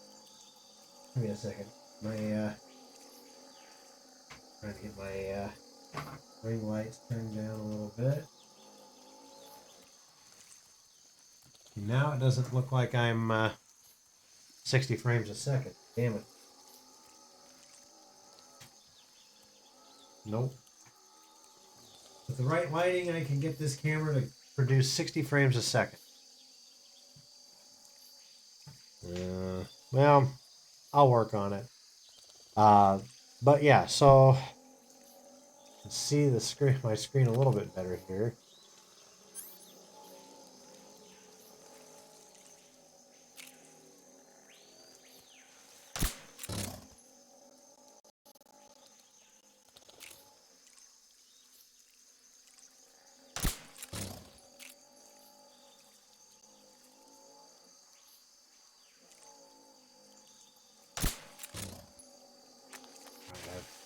Give me a second. Trying to get my ring lights turned down a little bit. Now it doesn't look like I'm 60 frames a second. Damn it. Nope. With the right lighting, I can get this camera to produce 60 frames a second. Well, I'll work on it. But yeah, so let's see the screen, my screen a little bit better here.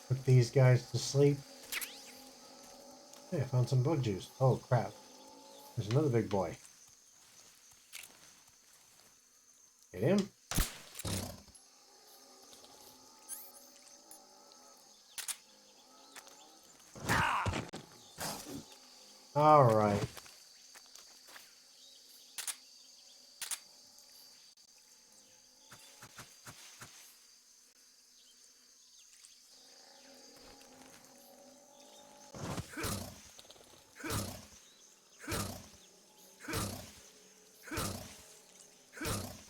Put these guys to sleep. Hey, I found some bug juice. Oh crap. There's another big boy. Get him. Alright.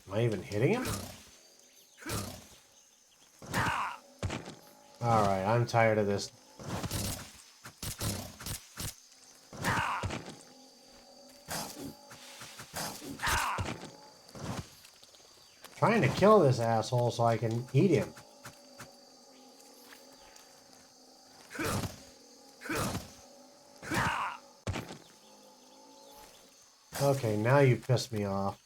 Am I even hitting him? Alright, I'm tired of this. Trying to kill this asshole so I can eat him. Okay, now you pissed me off.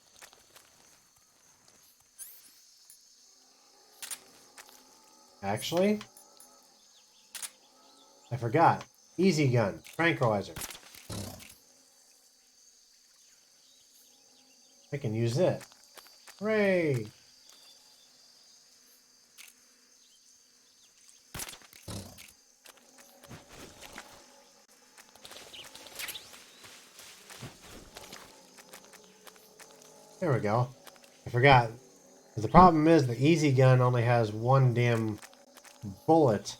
Actually, I forgot. Easy gun. Tranquilizer. I can use it. Hooray! There we go. I forgot. The problem is the easy gun only has one damn bullet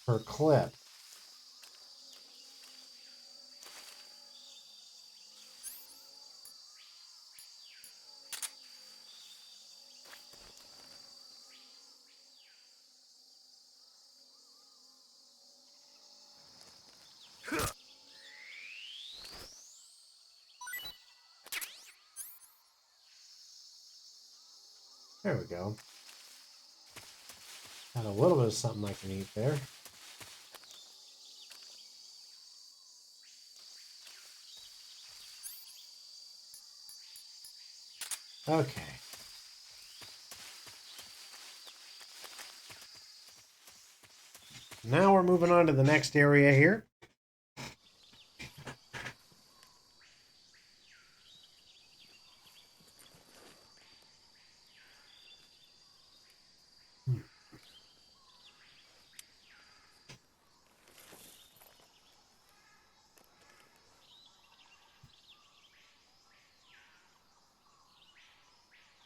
per clip. There we go. Got a little bit of something I can eat there. Okay. Now we're moving on to the next area here.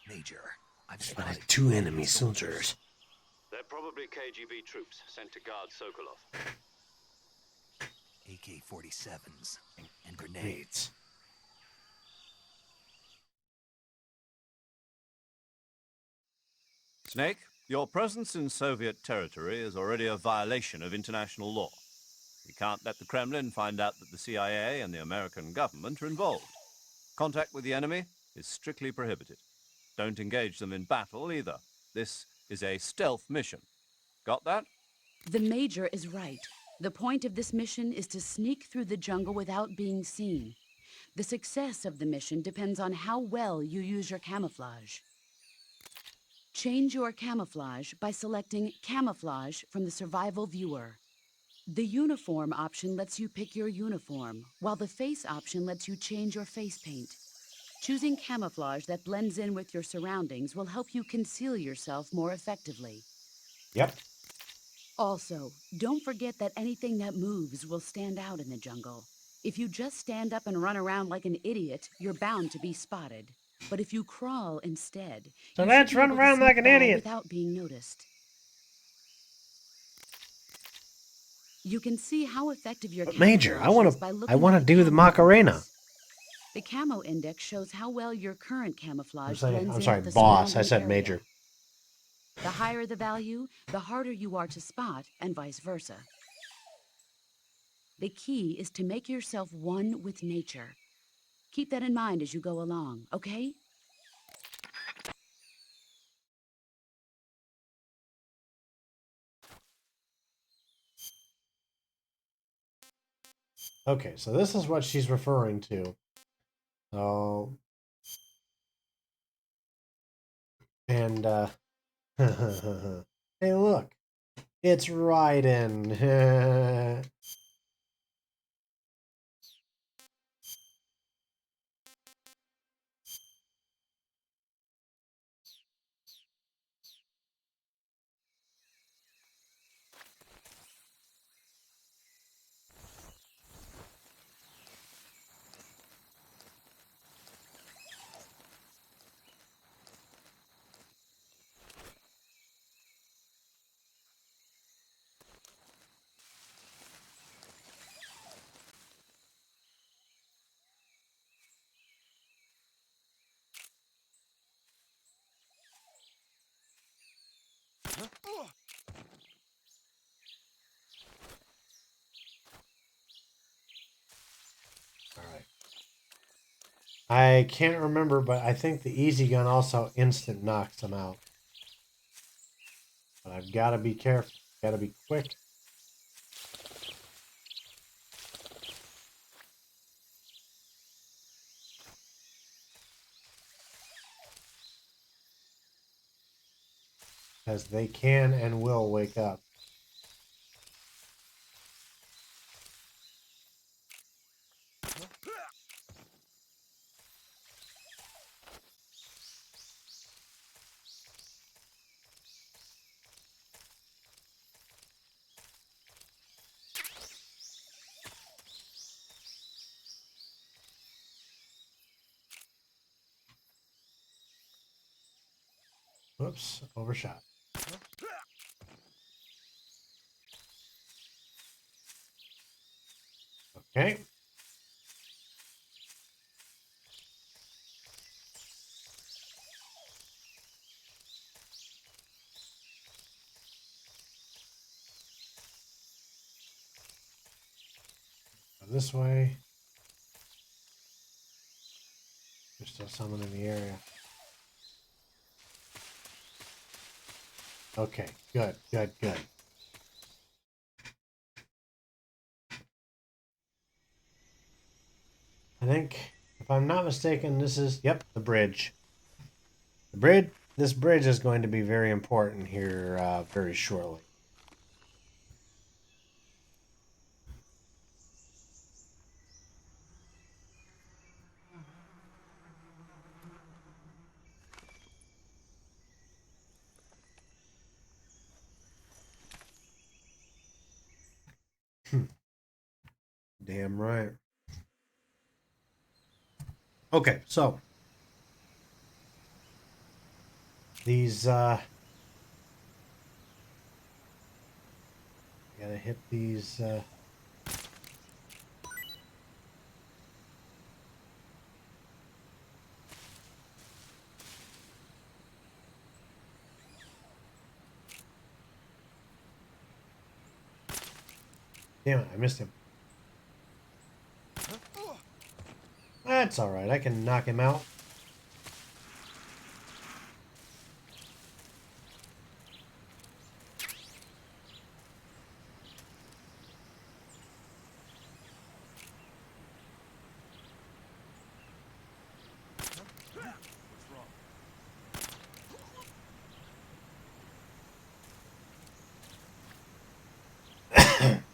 Major, I've Spotted spotted 2 enemy soldiers. They're probably KGB troops sent to guard Sokolov. AK-47s and grenades. Grenades. Snake, your presence in Soviet territory is already a violation of international law. We can't let the Kremlin find out that the CIA and the American government are involved. Contact with the enemy is strictly prohibited. Don't engage them in battle either. This is a stealth mission. Got that? The Major is right. The point of this mission is to sneak through the jungle without being seen. The success of the mission depends on how well you use your camouflage. Change your camouflage by selecting Camouflage from the Survival Viewer. The Uniform option lets you pick your uniform, while the Face option lets you change your face paint. Choosing camouflage that blends in with your surroundings will help you conceal yourself more effectively. Yep. Also, don't forget that anything that moves will stand out in the jungle. If you just stand up and run around like an idiot, you're bound to be spotted. But if you crawl instead, So you let's should be run able to around like sneak an by idiot. without being noticed. You can see how effective your But Major, camouflage is by I looking want at to the do the camera Macarena. angles. The camo index shows how well your current camouflage I'm blends in sorry, with the boss. I surrounding said area. major. The higher the value, the harder you are to spot, and vice versa. The key is to make yourself one with nature. Keep that in mind as you go along, okay? Okay, so this is what she's referring to. So, and, hey, look, it's Raiden. All right. I can't remember, but I think the easy gun also instant knocks them out. But I've got to be careful. Got to be quick. Because they can and will wake up. Whoops, overshot. Okay. Go this way. There's still someone in the area. Okay, good, good, good. I think, if I'm not mistaken, this is, yep, the bridge. This bridge is going to be very important here very shortly. Damn right. Okay, so these gotta hit these damn it, I missed him. That's alright, I can knock him out.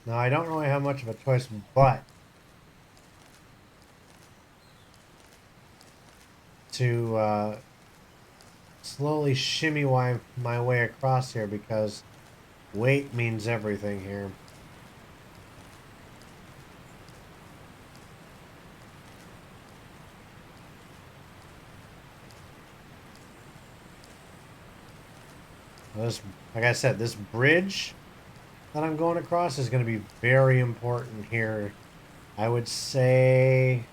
Now, I don't really have much of a choice, but to slowly shimmy my way across here because weight means everything here. This, like I said, this bridge that I'm going across is going to be very important here. I would say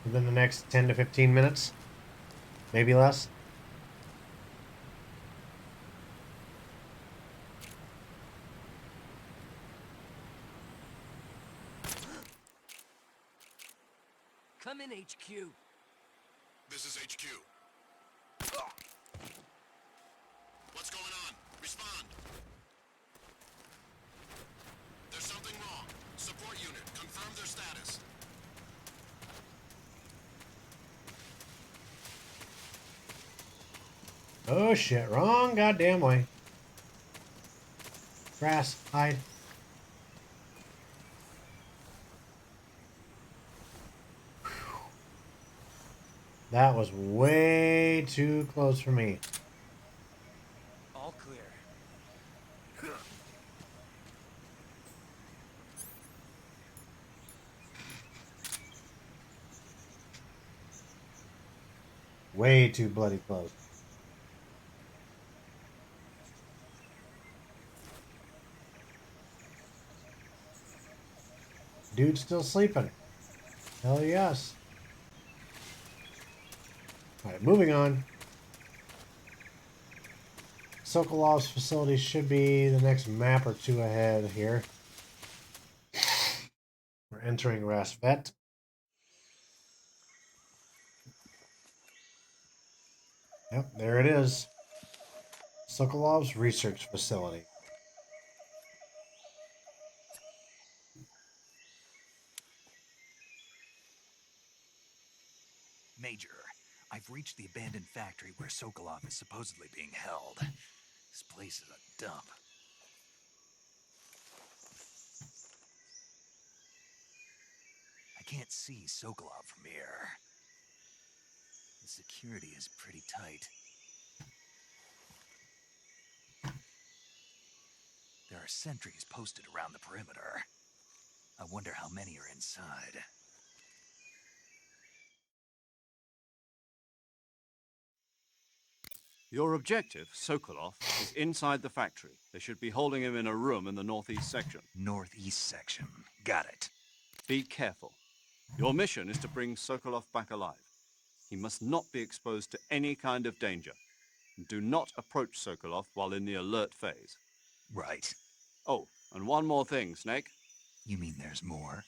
within the next 10 to 15 minutes, maybe less. Come in, HQ. This is HQ. What's going on? Respond. There's something wrong. Support unit, confirm their status. Oh shit, wrong goddamn way. Grass, hide. That was way too close for me. All clear. Way too bloody close. Dude's still sleeping. Hell yes. Alright, moving on. Sokolov's facility should be the next map or two ahead here. We're entering Rasvet. Yep, there it is. Sokolov's research facility. Major, I've reached the abandoned factory where Sokolov is supposedly being held. This place is a dump. I can't see Sokolov from here. The security is pretty tight. There are sentries posted around the perimeter. I wonder how many are inside. Your objective, Sokolov, is inside the factory. They should be holding him in a room in the northeast section. Northeast section. Got it. Be careful. Your mission is to bring Sokolov back alive. He must not be exposed to any kind of danger. Do not approach Sokolov while in the alert phase. Right. Oh, and one more thing, Snake. You mean there's more?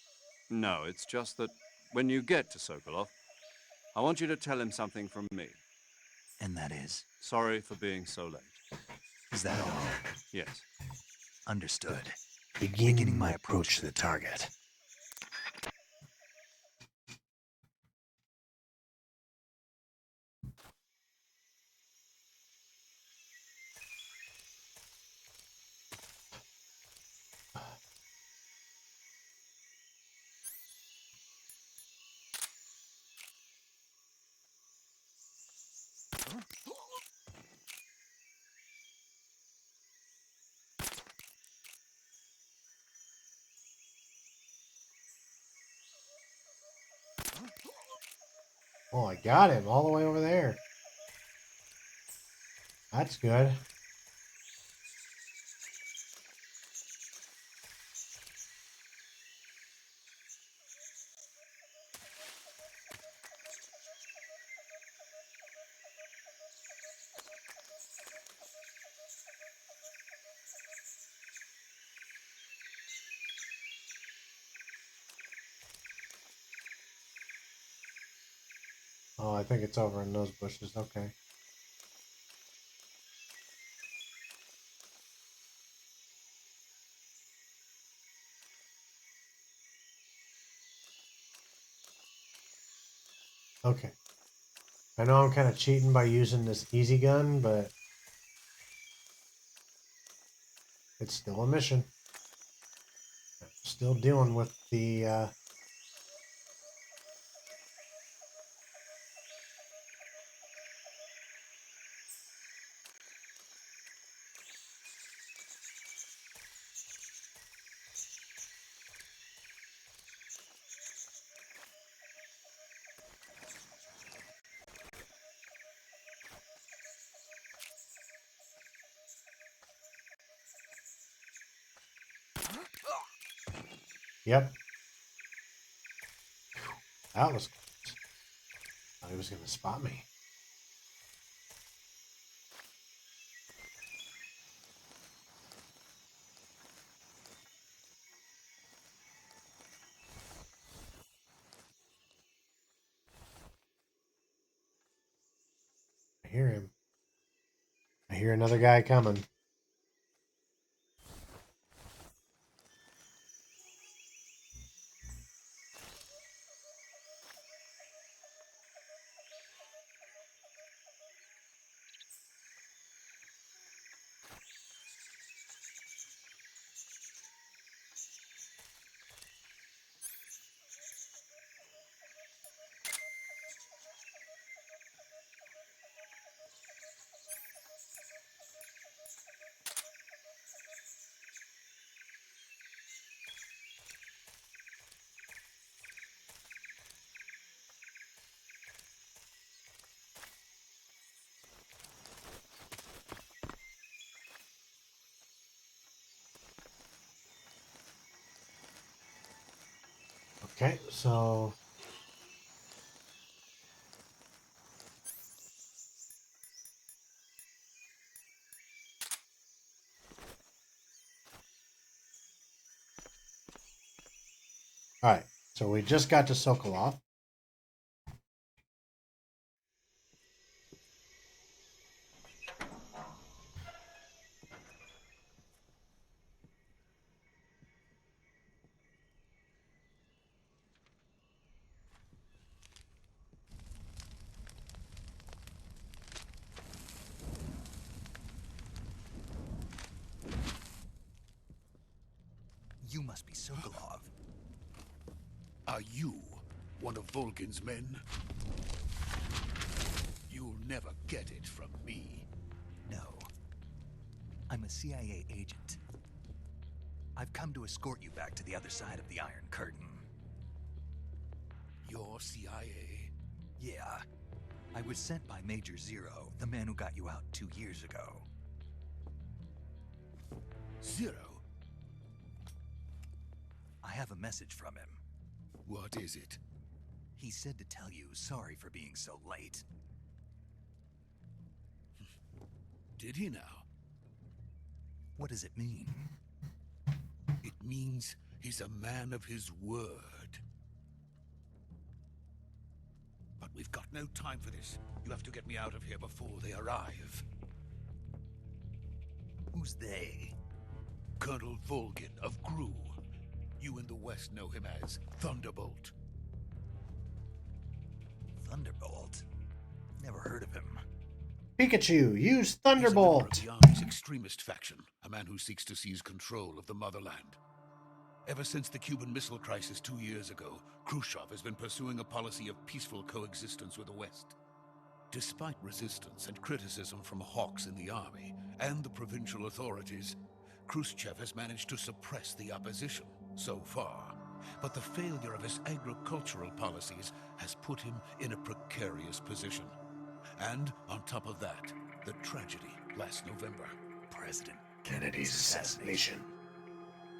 No, it's just that when you get to Sokolov, I want you to tell him something from me. And that is? Sorry for being so late. Is that all? Yes. Understood. Beginning my approach to the target. Oh, I got him all the way over there. That's good. Oh, I think it's over in those bushes. Okay. Okay. I know I'm kind of cheating by using this easy gun, but it's still a mission. I'm still dealing with the Yep. That was close. was going to spot me. I hear him. I hear another guy coming. Okay, so all right, so we just got to Sokolov. You must be Sokolov. Are you one of Volgin's men? You'll never get it from me. No. I'm a CIA agent. I've come to escort you back to the other side of the Iron Curtain. You're CIA? Yeah. I was sent by Major Zero, the man who got you out 2 years ago. Zero? I have a message from him. What is it? He said to tell you sorry for being so late. Did he now? What does it mean? It means he's a man of his word. But we've got no time for this. You have to get me out of here before they arrive. Who's they? Colonel Volgin of Gru. You in the West know him as Thunderbolt. Thunderbolt? Never heard of him. Pikachu, use Thunderbolt! He's a member of the Army's extremist faction, a man who seeks to seize control of the motherland. Ever since the Cuban Missile Crisis 2 years ago, Khrushchev has been pursuing a policy of peaceful coexistence with the West. Despite resistance and criticism from hawks in the army and the provincial authorities, Khrushchev has managed to suppress the opposition so far. But the failure of his agricultural policies has put him in a precarious position. And on top of that, the tragedy last November. President Kennedy's assassination.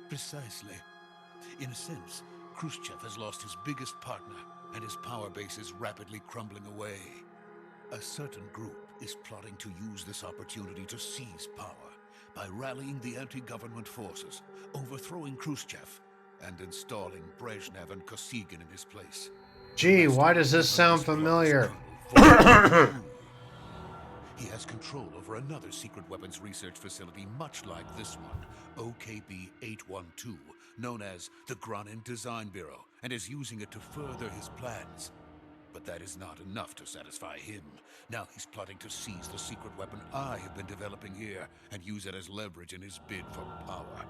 Precisely. In a sense, Khrushchev has lost his biggest partner, and his power base is rapidly crumbling away. A certain group is plotting to use this opportunity to seize power by rallying the anti-government forces, overthrowing Khrushchev, and installing Brezhnev and Kosygin in his place. Gee, why does this sound familiar? He has control over another secret weapons research facility much like this one, OKB-812, known as the Granin Design Bureau, and is using it to further his plans. But that is not enough to satisfy him. Now he's plotting to seize the secret weapon I have been developing here and use it as leverage in his bid for power.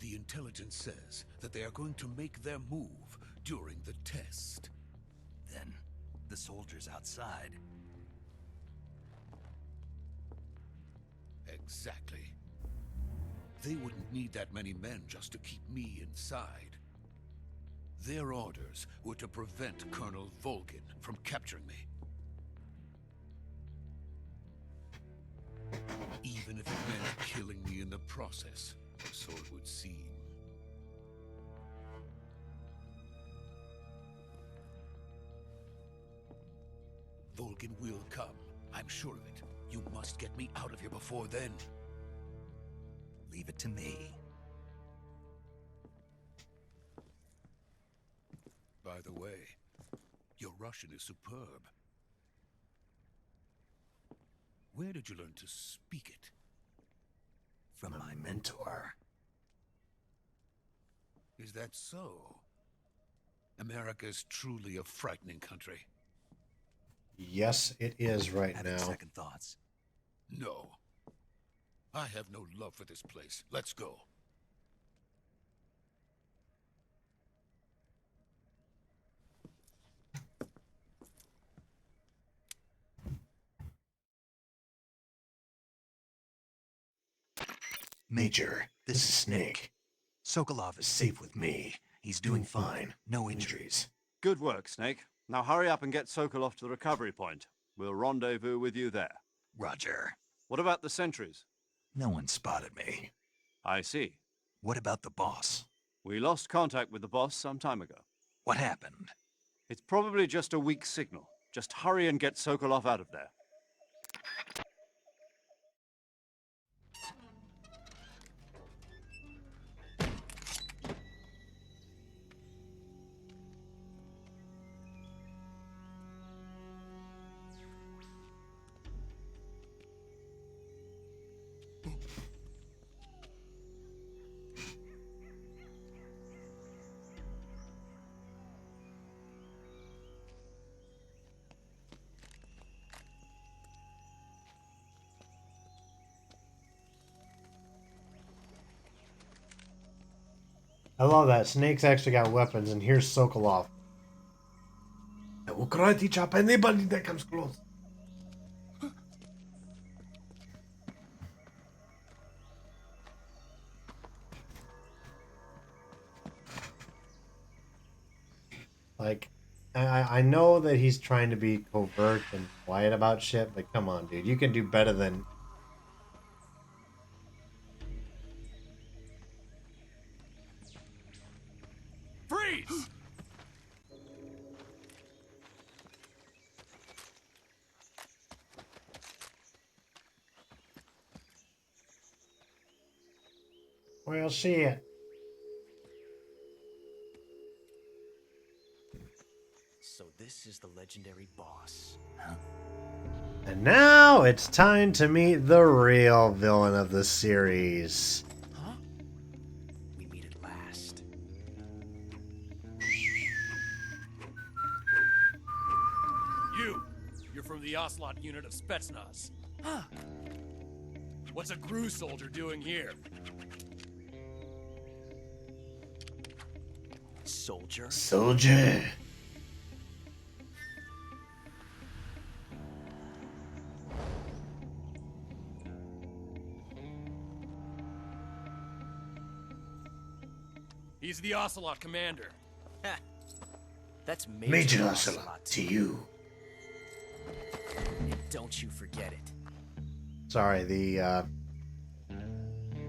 The intelligence says that they are going to make their move during the test. Then, the soldiers outside. Exactly. They wouldn't need that many men just to keep me inside. Their orders were to prevent Colonel Volgin from capturing me. Even if it meant killing me in the process, so it would seem. Vulcan will come. I'm sure of it. You must get me out of here before then. Leave it to me. By the way, your Russian is superb. Where did you learn to speak it? From my mentor. Is that so? America is truly a frightening country. Yes, it is right Having now. second thoughts. No. I have no love for this place. Let's go. Major, this is Snake. Sokolov is safe with me. He's doing fine. No injuries. Good work, Snake. Now hurry up and get Sokolov to the recovery point. We'll rendezvous with you there. Roger. What about the sentries? No one spotted me. I see. What about the boss? We lost contact with the boss some time ago. What happened? It's probably just a weak signal. Just hurry and get Sokolov out of there. I love that. Snake's actually got weapons, and here's Sokolov. I will karate chop anybody that comes close. Like, I know that he's trying to be covert and quiet about shit, but come on, dude. You can do better than... Freeze! Well, shit. So this is the legendary boss. And now it's time to meet the real villain of the series. Huh? We meet at last. You're from the Ocelot unit of Spetsnaz. Huh. What's a GRU soldier doing here? Soldier? Soldier. He's the Ocelot commander. That's Major Ocelot to you. Don't you forget it. Sorry, the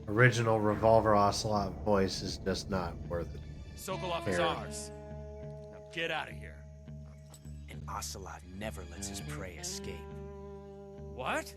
original Revolver Ocelot voice is just not worth it. Sokolov is ours. Now get out of here. An Ocelot never lets his prey escape. What?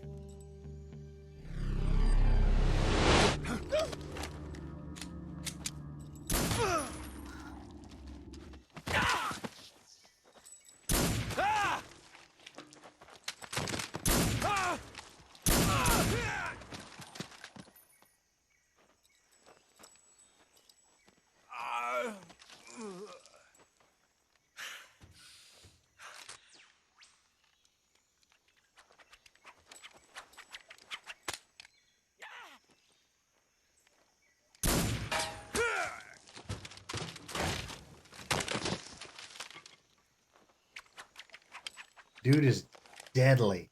Dude is deadly.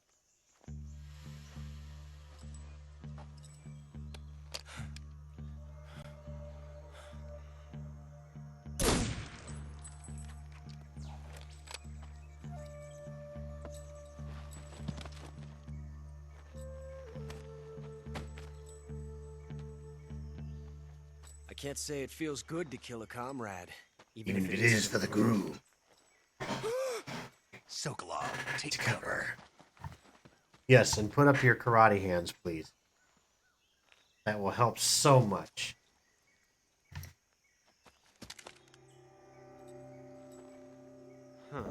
Can't say it feels good to kill a comrade. Even if it is for the groove. Sokolov, take cover. Yes, and put up your karate hands, please. That will help so much. Huh.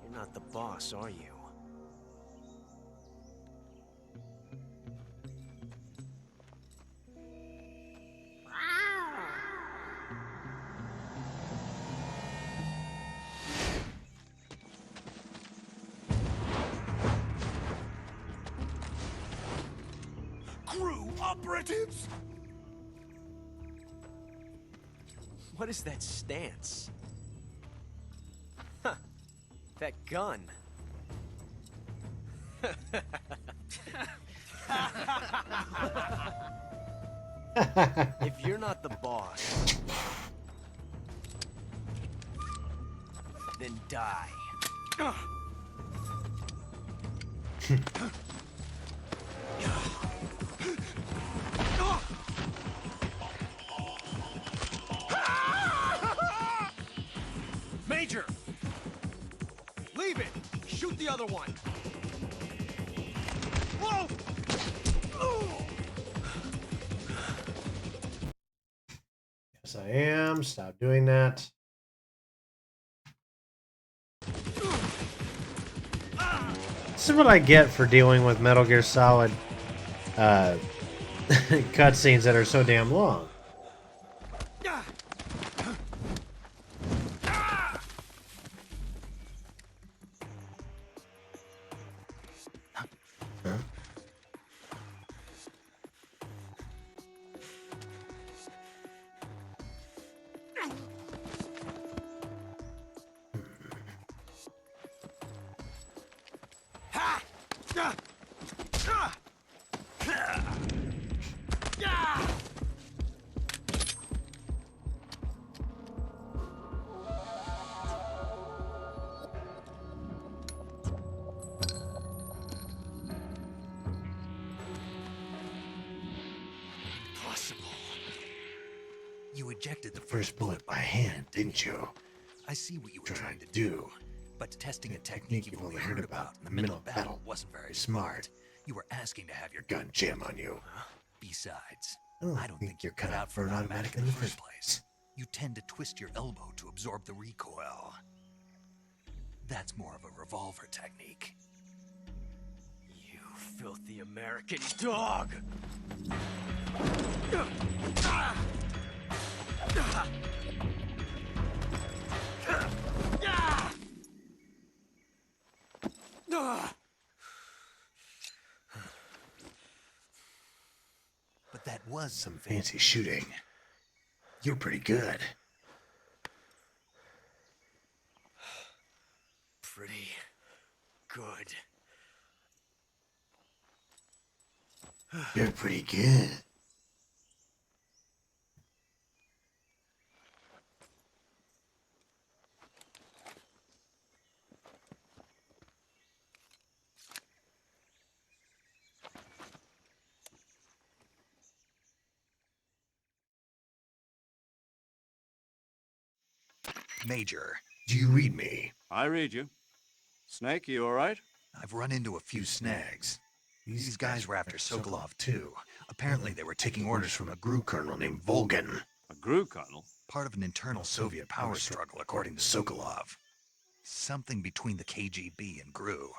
You're not the boss, are you? Crew operatives! What is that stance? Huh. That gun. If you're not the boss, then die. Major! Leave it! Shoot the other one! Whoa! Yes, I am. Stop doing that. This is what I get for dealing with Metal Gear Solid cutscenes that are so damn long. You ejected the First bullet by hand, didn't you? I see what you were Trying to do. But testing a technique you've only heard about in the middle of battle wasn't very smart. You were asking to have your Gun jam on you. Besides, I don't think you're cut out for an automatic in the first place. You tend to twist your elbow to absorb the recoil. That's more of a revolver technique. You filthy American dog! But that was Some fancy shooting. You're pretty good. Pretty good. You're pretty good. Major, do you read me? I read you. Snake, you all right? I've run into a few snags. These guys were after Sokolov too. Apparently they were taking orders from a GRU colonel named Volgin. A GRU colonel? Part of an internal Soviet power struggle, according to Sokolov. Something between the KGB and GRU.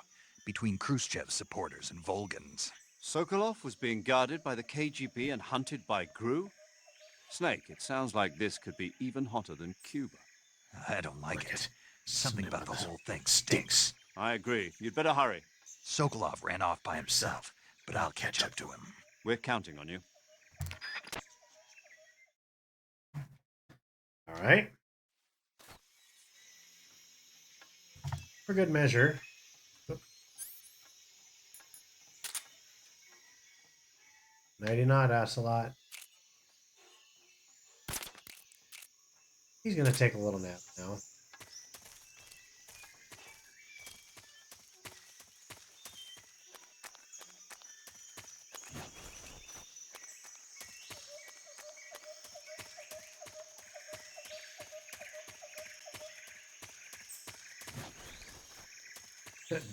Between Khrushchev's supporters and Volgin's. Sokolov was being guarded by the KGB and hunted by GRU? Snake, it sounds like this could be even hotter than Cuba. I don't like it. Something about the whole thing stinks. I agree. You'd better hurry. Sokolov ran off by himself, but I'll catch up to him. We're counting on you. All right. For good measure. Nighty not, Ocelot. He's gonna take a little nap now.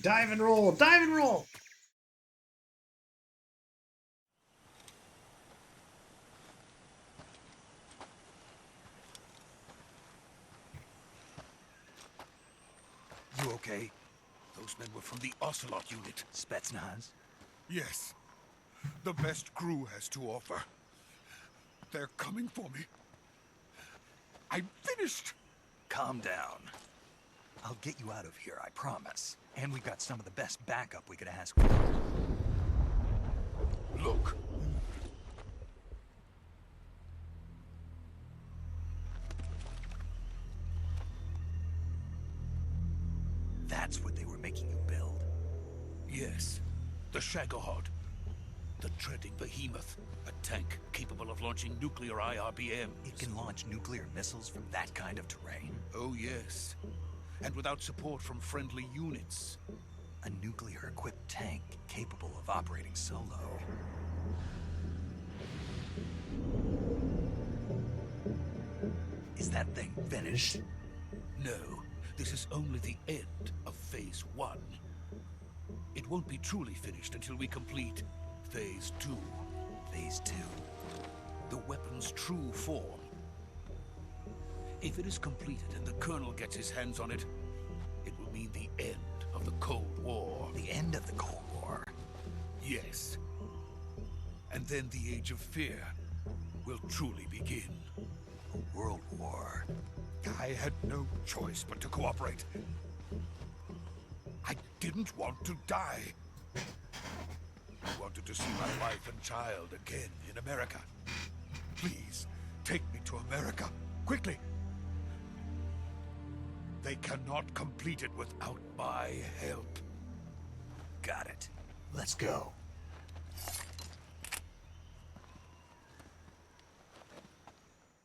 Dive and roll! Dive and roll! You okay? Those men were from the Ocelot unit. Spetsnaz? Yes. The best crew has to offer. They're coming for me. I'm finished! Calm down. I'll get you out of here, I promise. And we've got some of the best backup we could ask for. Look. That's what they were making you build? Yes. The Shagohod. The treading behemoth. A tank capable of launching nuclear IRBMs. It can launch nuclear missiles from that kind of terrain? Oh, yes. And without support from friendly units. A nuclear-equipped tank capable of operating solo. Is that thing finished? No. This is only the end of Phase 1. It won't be truly finished until we complete Phase 2. Phase 2? The weapon's true form. If it is completed and the Colonel gets his hands on it, it will mean the end of the Cold War. The end of the Cold War? Yes. And then the Age of Fear will truly begin. A world war? I had no choice but to cooperate. I didn't want to die. I wanted to see my wife and child again in America. Please, take me to America, quickly. They cannot complete it without my help. Got it. Let's go.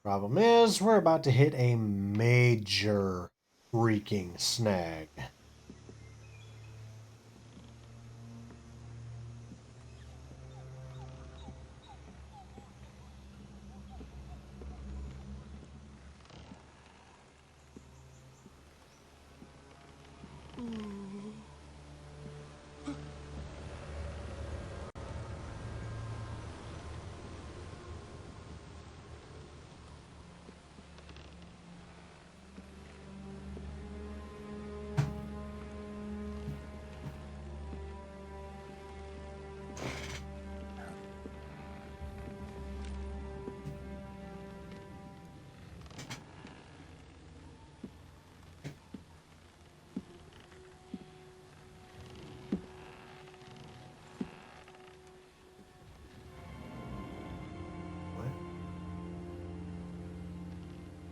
Problem is, we're about to hit a major freaking snag.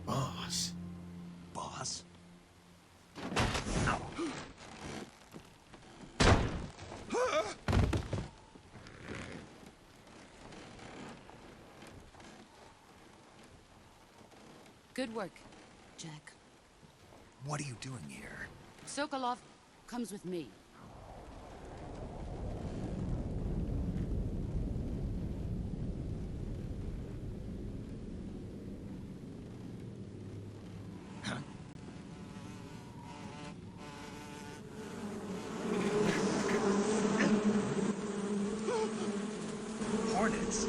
Boss. Boss? Good work, Jack. What are you doing here? Sokolov comes with me. Hornets?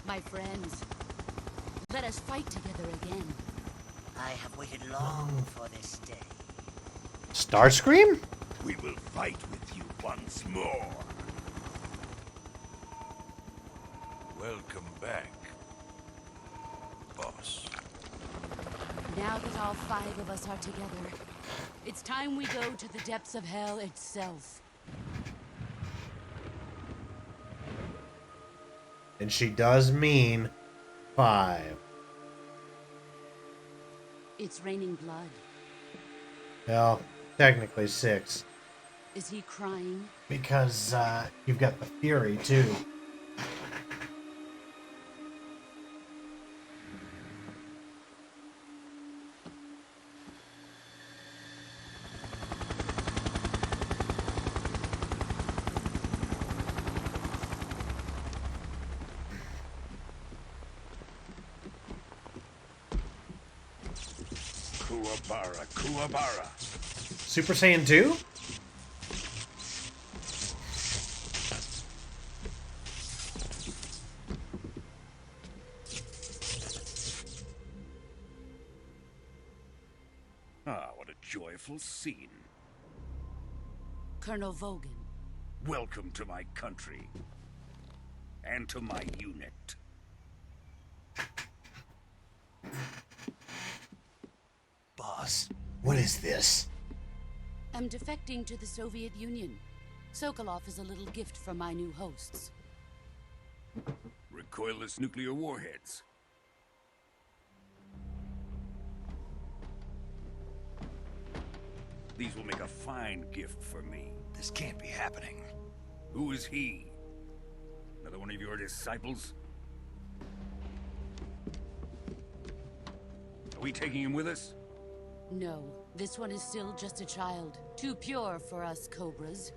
My friends, let us fight together again. I have waited long for this day. Starscream? We will fight with you once more. Welcome back, boss. Now that all 5 of us are together, it's time we go to the depths of hell itself. And she does mean 5. It's raining blood. Well, technically 6. Is he crying? Because you've got the Fury, too. Kuwabara. Super Saiyan 2? Ah, what a joyful scene. Colonel Vogan. Welcome to my country. And to my unit. Boss, what is this? I'm defecting to the Soviet Union. Sokolov is a little gift from my new hosts. Recoilless nuclear warheads. These will make a fine gift for me. This can't be happening. Who is he? Another one of your disciples? Are we taking him with us? No, this one is still just a child. Too pure for us Cobras.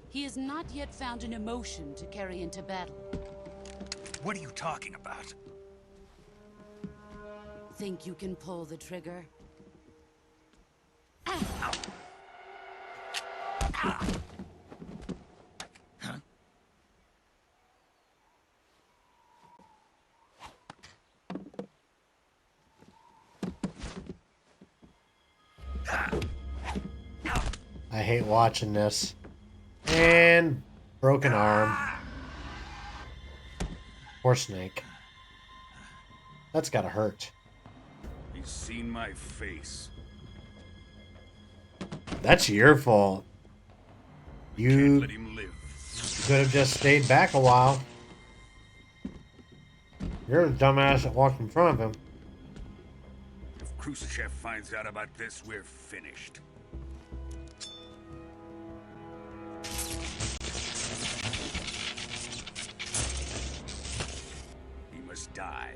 He has not yet found an emotion to carry into battle. What are you talking about? Think you can pull the trigger? I hate watching this. And broken arm. Poor Snake. That's gotta hurt. He's seen my face. That's your fault. Can't You let him live. could have just stayed back a while. You're the dumbass that walked in front of him. If Khrushchev finds out about this, we're finished. He must die.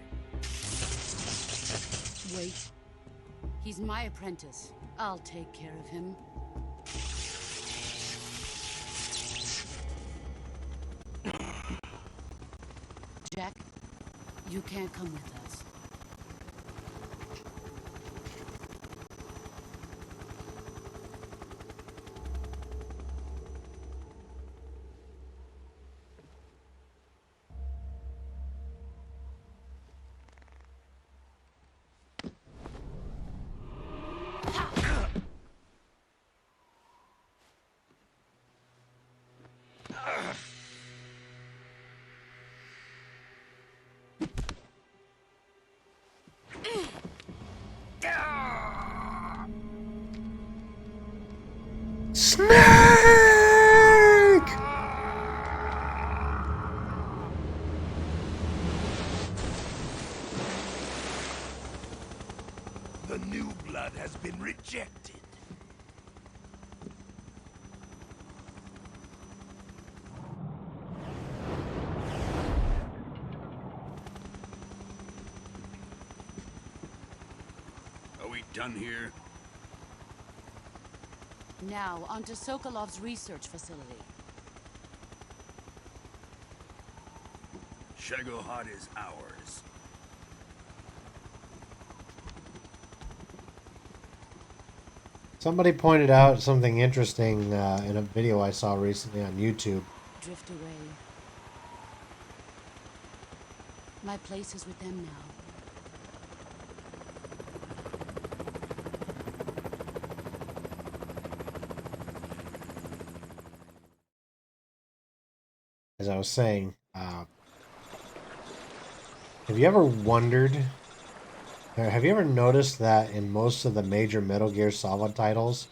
Wait. He's my apprentice. I'll take care of him. Jack, you can't come with us. Snake! The new blood has been rejected. Are we done here? Now, onto Sokolov's research facility. Shagohod is ours. Somebody pointed out something interesting in a video I saw recently on YouTube. Drift away. My place is with them now. As I was saying, have you ever wondered, or have you ever noticed that in most of the major Metal Gear Solid titles,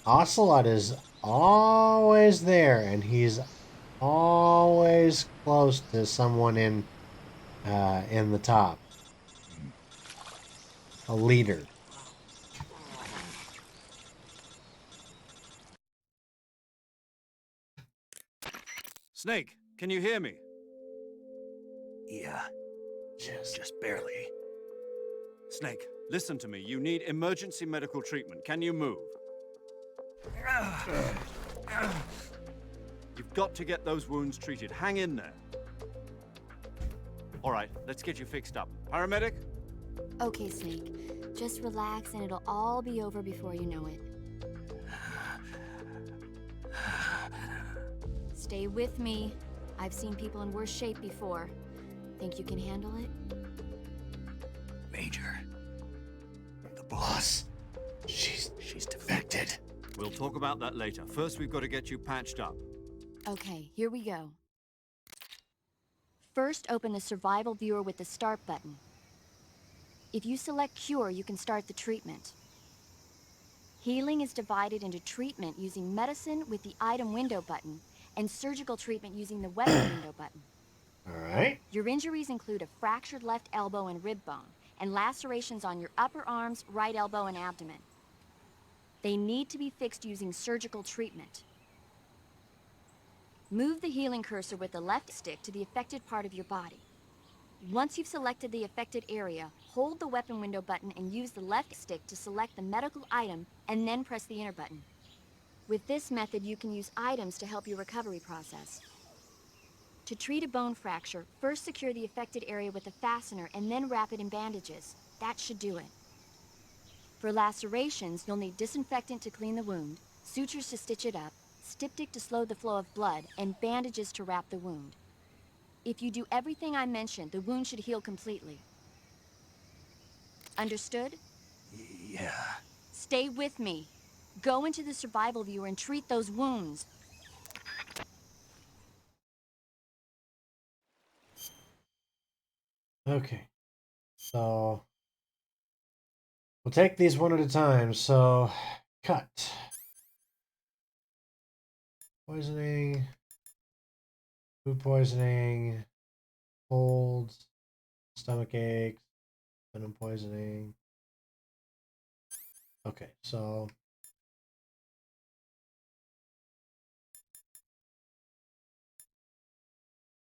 Ocelot is always there, and he's always close to someone in the top. A leader. Snake, can you hear me? Yeah. Just barely. Snake, listen to me. You need emergency medical treatment. Can you move? You've got to get those wounds treated. Hang in there. All right, let's get you fixed up. Paramedic? Okay, Snake. Just relax and it'll all be over before you know it. Stay with me. I've seen people in worse shape before. Think you can handle it? Major. The boss. She's defected. We'll talk about that later. First, we've got to get you patched up. Okay, here we go. First, open the survival viewer with the start button. If you select cure, you can start the treatment. Healing is divided into treatment using medicine with the item window button and surgical treatment using the weapon window button. All right. Your injuries include a fractured left elbow and rib bone and lacerations on your upper arms, right elbow, and abdomen. They need to be fixed using surgical treatment. Move the healing cursor with the left stick to the affected part of your body. Once you've selected the affected area, hold the weapon window button and use the left stick to select the medical item and then press the enter button. With this method, you can use items to help your recovery process. To treat a bone fracture, first secure the affected area with a fastener and then wrap it in bandages. That should do it. For lacerations, you'll need disinfectant to clean the wound, sutures to stitch it up, styptic to slow the flow of blood, and bandages to wrap the wound. If you do everything I mentioned, the wound should heal completely. Understood? Yeah. Stay with me. Go into the survival viewer and treat those wounds. Okay. So we'll take these one at a time. So cut. Poisoning. Food poisoning. Colds. Stomach aches. Venom poisoning. Okay, so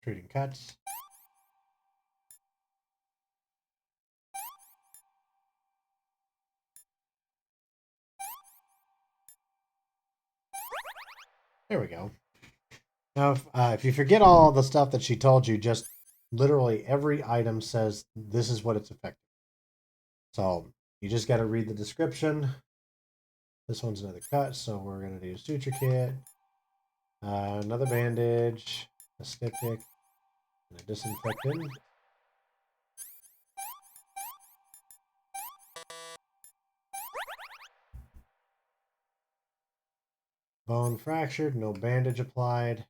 treating cuts. There we go. Now, if you forget all the stuff that she told you, just literally every item says this is what it's affecting. So you just got to read the description. This one's another cut, so we're going to do suture kit, another bandage, a styptic, and a disinfectant. Bone fractured, no bandage applied.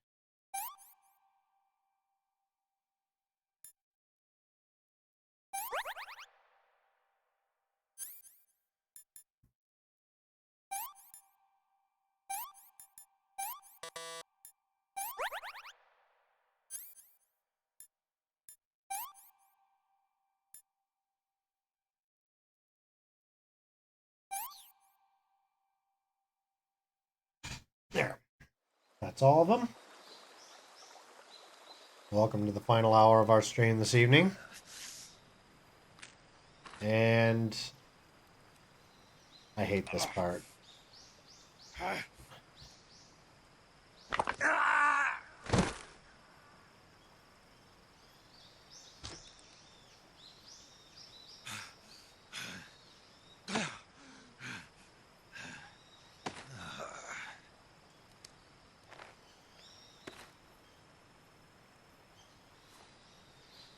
There. That's all of them. Welcome to the final hour of our stream this evening. And I hate this part.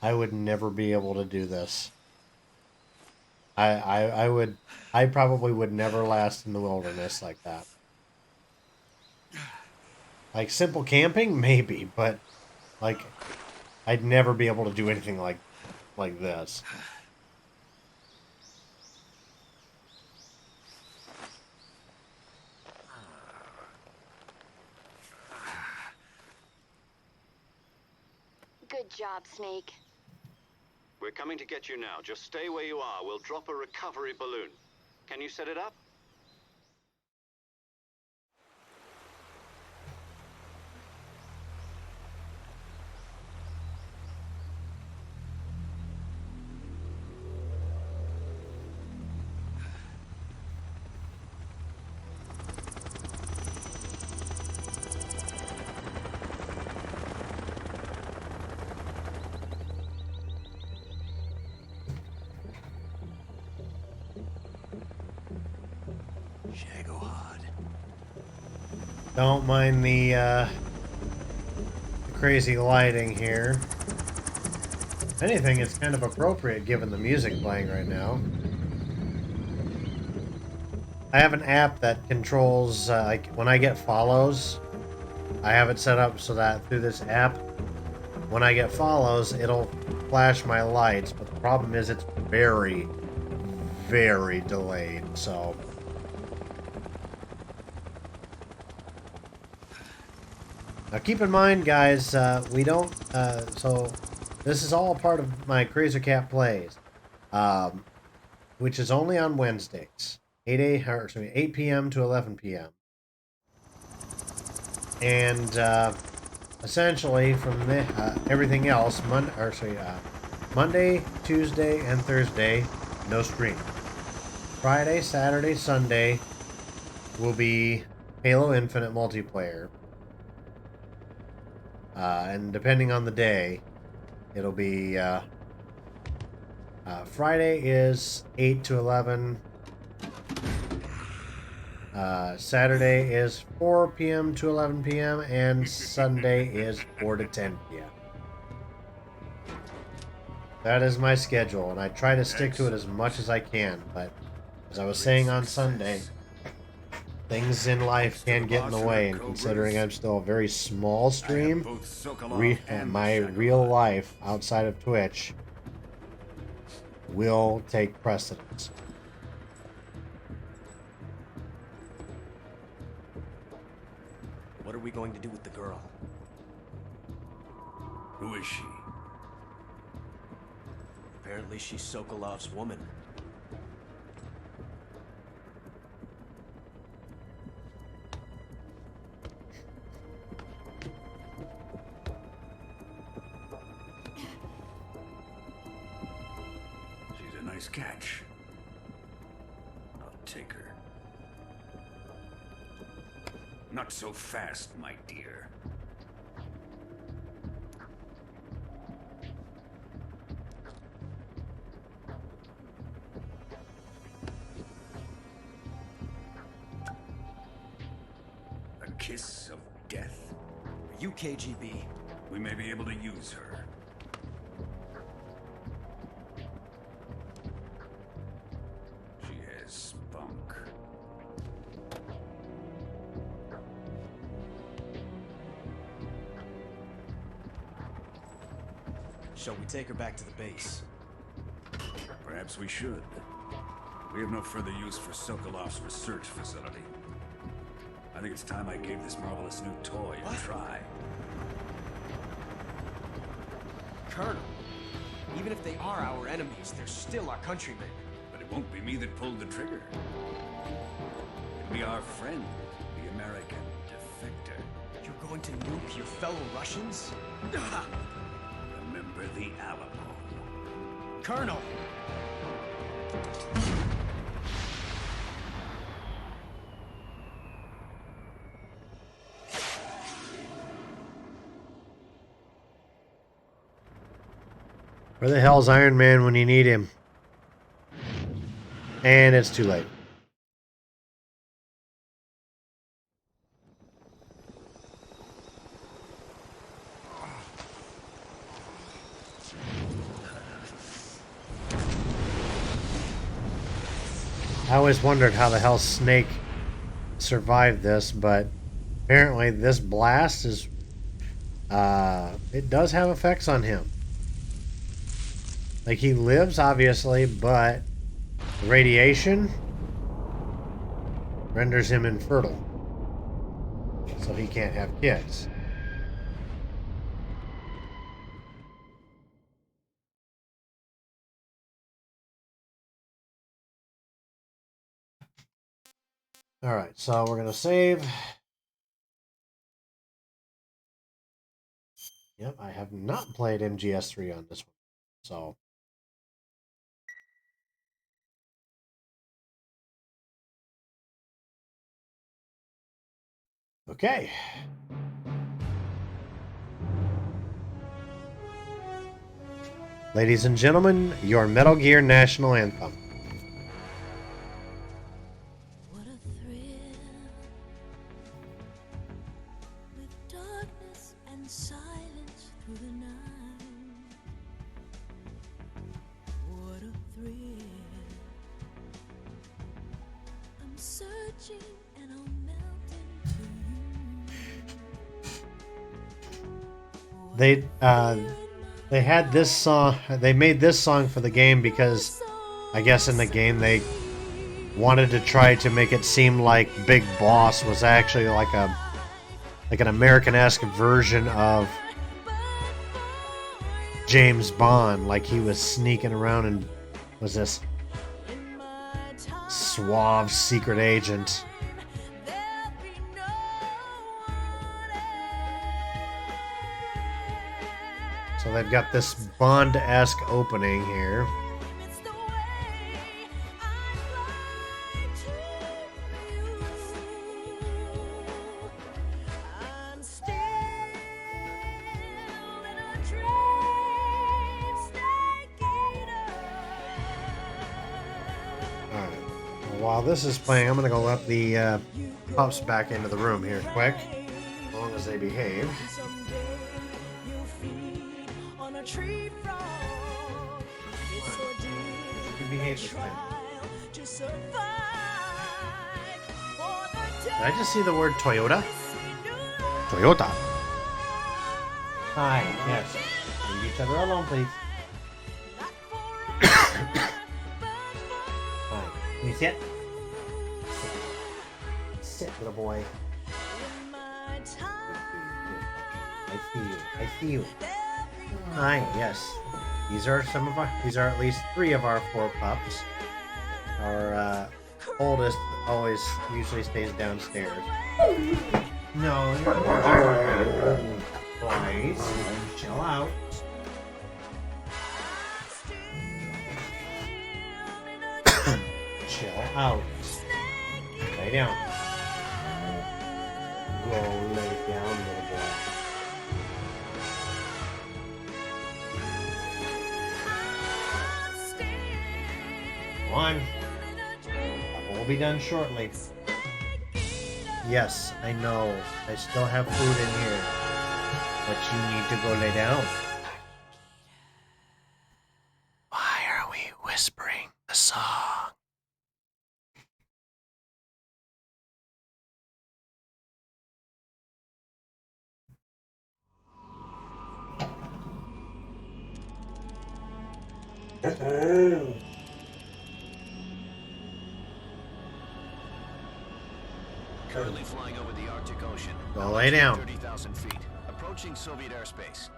I would never be able to do this. I probably would never last in the wilderness like that. Like simple camping, maybe, but like I'd never be able to do anything like this. Good job, Snake. We're coming to get you now. Just stay where you are. We'll drop a recovery balloon. Can you set it up? Don't mind the crazy lighting here. If anything, it's kind of appropriate given the music playing right now. I have an app that controls, like, when I get follows, I have it set up so that through this app, when I get follows, it'll flash my lights, but the problem is it's very, very delayed, so... Now keep in mind, guys, we don't, so this is all part of my Crazy Cat Plays, which is only on Wednesdays, 8 p.m. to 11 p.m. And essentially from everything else, Monday, Tuesday, and Thursday, no stream. Friday, Saturday, Sunday will be Halo Infinite multiplayer. And depending on the day, it'll be Friday is 8 to 11. Saturday is 4 p.m. to 11 p.m. and Sunday is 4 to 10 p.m. That is my schedule, and I try to stick to it as much as I can, but as I was saying on Sunday, things in life can get in the way, and considering I'm still a very small stream, my real life outside of Twitch will take precedence. What are we going to do with the girl? Who is she? Apparently she's Sokolov's woman. She's a nice catch. I'll take her. Not so fast, my dear. A kiss of death. Are you KGB? We may be able to use her. She has spunk. Shall we take her back to the base? Perhaps we should. We have no further use for Sokolov's research facility. I think it's time I gave this marvelous new toy a try. Colonel, even if they are our enemies, they're still our countrymen. But it won't be me that pulled the trigger. It'll be our friend, the American defector. You're going to nuke your fellow Russians? Remember the Alamo. Colonel! Where the hell's Iron Man when you need him? And it's too late. I always wondered how the hell Snake survived this, but apparently this blast is it does have effects on him. Like, he lives, obviously, but the radiation renders him infertile. So he can't have kids. All right, so we're gonna save. Yep, I have not played MGS 3 on this one, so. Okay. Ladies and gentlemen, your Metal Gear National Anthem. What a thrill, with darkness and silence through the night. What a thrill. I'm searching and I'm melting to you. They had this song. They made this song for the game because, I guess in the game they wanted to try to make it seem like Big Boss was actually like an American-esque version of James Bond, like he was sneaking around and was this suave secret agent. So they've got this Bond-esque opening here. Alright, while this is playing, I'm going to go let the pups back into the room here quick, as long as they behave. Behave this time. Did I just see the word Toyota? Toyota. Hi, yes. Leave each other alone, please. Hi. Can you sit? Sit, little boy. I see you. I see you. Hi, yes. These are at least 3 of our 4 pups. Our oldest usually stays downstairs. No, you're boys. Chill out. Chill out. Lay down. Go lay down, little boy. On. We'll be done shortly. Yes, I know. I still have food in here. But you need to go lay down. Why are we whispering the song? Currently flying over the Arctic Ocean. Go lay down. 30,000 feet. Approaching Soviet airspace.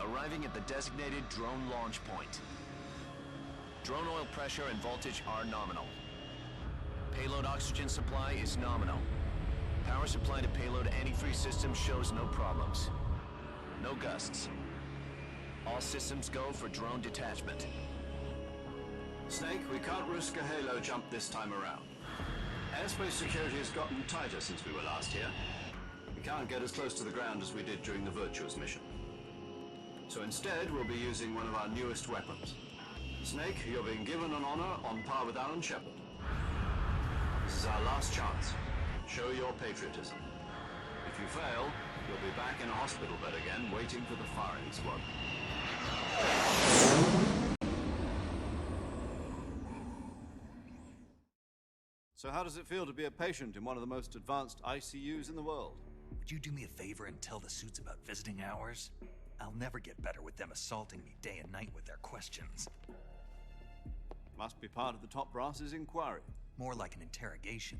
Arriving at the designated drone launch point. Drone oil pressure and voltage are nominal. Payload oxygen supply is nominal. Power supply to payload antifreeze system shows no problems. No gusts. All systems go for drone detachment. Snake, we can't risk a halo jump this time around. Airspace security has gotten tighter since we were last here. We can't get as close to the ground as we did during the Virtuous mission. So instead, we'll be using one of our newest weapons. Snake, you're being given an honor on par with Alan Shepard. This is our last chance. Show your patriotism. If you fail, you'll be back in a hospital bed again, waiting for the firing squad. So how does it feel to be a patient in one of the most advanced ICUs in the world? Would you do me a favor and tell the suits about visiting hours? I'll never get better with them assaulting me day and night with their questions. Must be part of the top brass's inquiry. More like an interrogation.